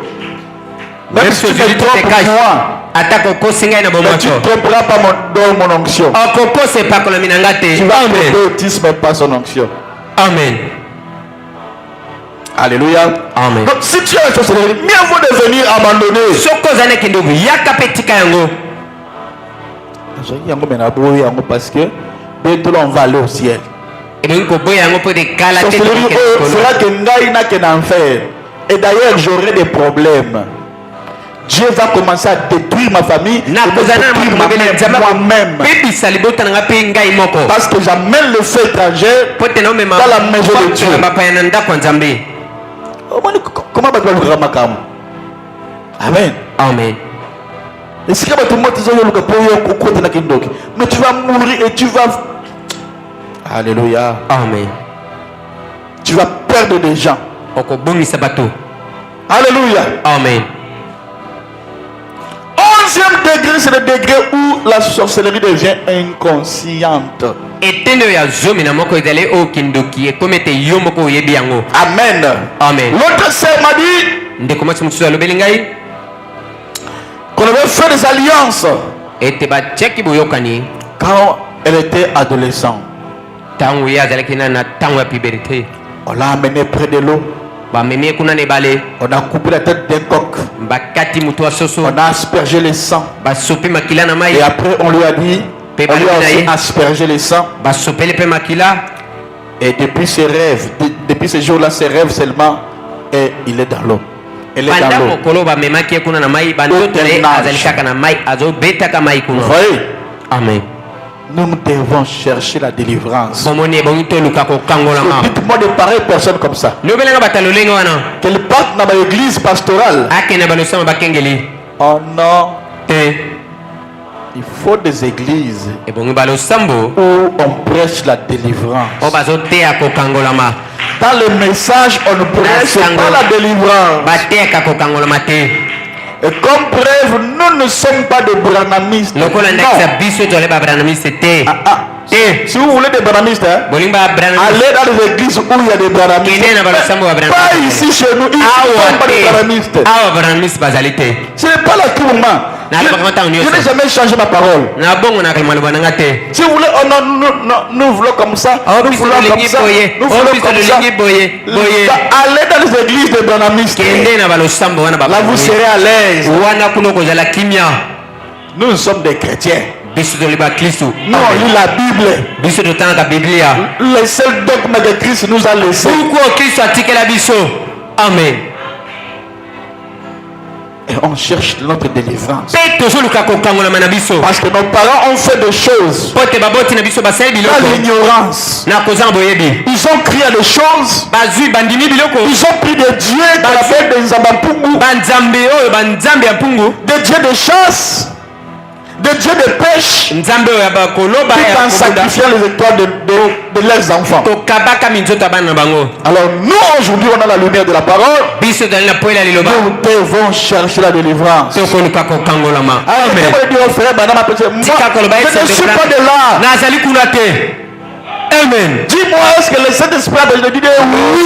Même si tu te trompes pour moi. Atako kosinga na bomoto. Tu ne tromperas pas mon onction. Okoko se pa kola minangate. Tu vas tromper Otis mais pas son onction. Amen. Alléluia. Amen. Donc si tu as une sorcellerie, mieux vaut devenir abandonné. Soko zane kindogu yakapetika yango. Parce que bientôt on va aller au ciel. Sorcellerie fera que Ngaï n'a qu'un enfer. Et d'ailleurs j'aurai des problèmes. Dieu va commencer à détruire ma famille et moi-même. Parce que j'amène le feu étranger dans la maison de Dieu. Comment va le Amen. Amen. Mais tu vas mourir et tu vas... Alléluia. Amen. Tu vas perdre des gens. Alléluia. Amen. 11e degré, c'est le degré où la sorcellerie devient inconsciente. Amen. Amen. L'autre sœur m'a dit qu'on avait fait des alliances quand elle était adolescente. On l'a amené près de l'eau. On a coupé la tête d'un coq. On a aspergé le sang. Et après on lui a dit, on lui a aussi aspergé le sang. Et depuis ses rêves, depuis ce jour-là, ses rêves seulement, et il est dans l'eau. Elle est dans l'eau. Vous voyez? Amen. Nous devons chercher la délivrance. Dites-moi de pareilles personnes comme ça. Qu'elles partent dans l'église pastorale. Oh non. Il faut des églises où on prêche la délivrance. Dans le message, on ne prêche pas la délivrance. Et comme preuve, nous ne sommes pas des branamistes. Non. Si vous voulez des branamistes, allez dans les églises où il y a des branamistes. Pas ici chez nous, ils ne sont pas des branamistes. Ce n'est pas la tout moment. Je n'ai jamais changé ma parole. Si vous voulez, nous voulons comme ça. Nous voulons comme ça. Nous voulons comme ça. Allez dans les églises des branamistes. Là, vous serez à l'aise. Nous sommes des chrétiens. Nous, on lit la Bible. Le seul dogme de Christ nous a laissé. Amen. Et on cherche notre délivrance. Parce que nos parents ont fait des choses dans l'ignorance. Ils ont crié à des choses. Ils ont pris des dieux qu'on appelle des Nzambampungu, des dieux de chasse, des dieux de pêche, tout en sacrifiant les étoiles de leurs enfants. Alors nous aujourd'hui on a la lumière de la parole. Nous devons chercher la délivrance. Amen. Je ne suis pas de là. Amen. Dis-moi, est-ce que le Saint-Esprit a dit oui?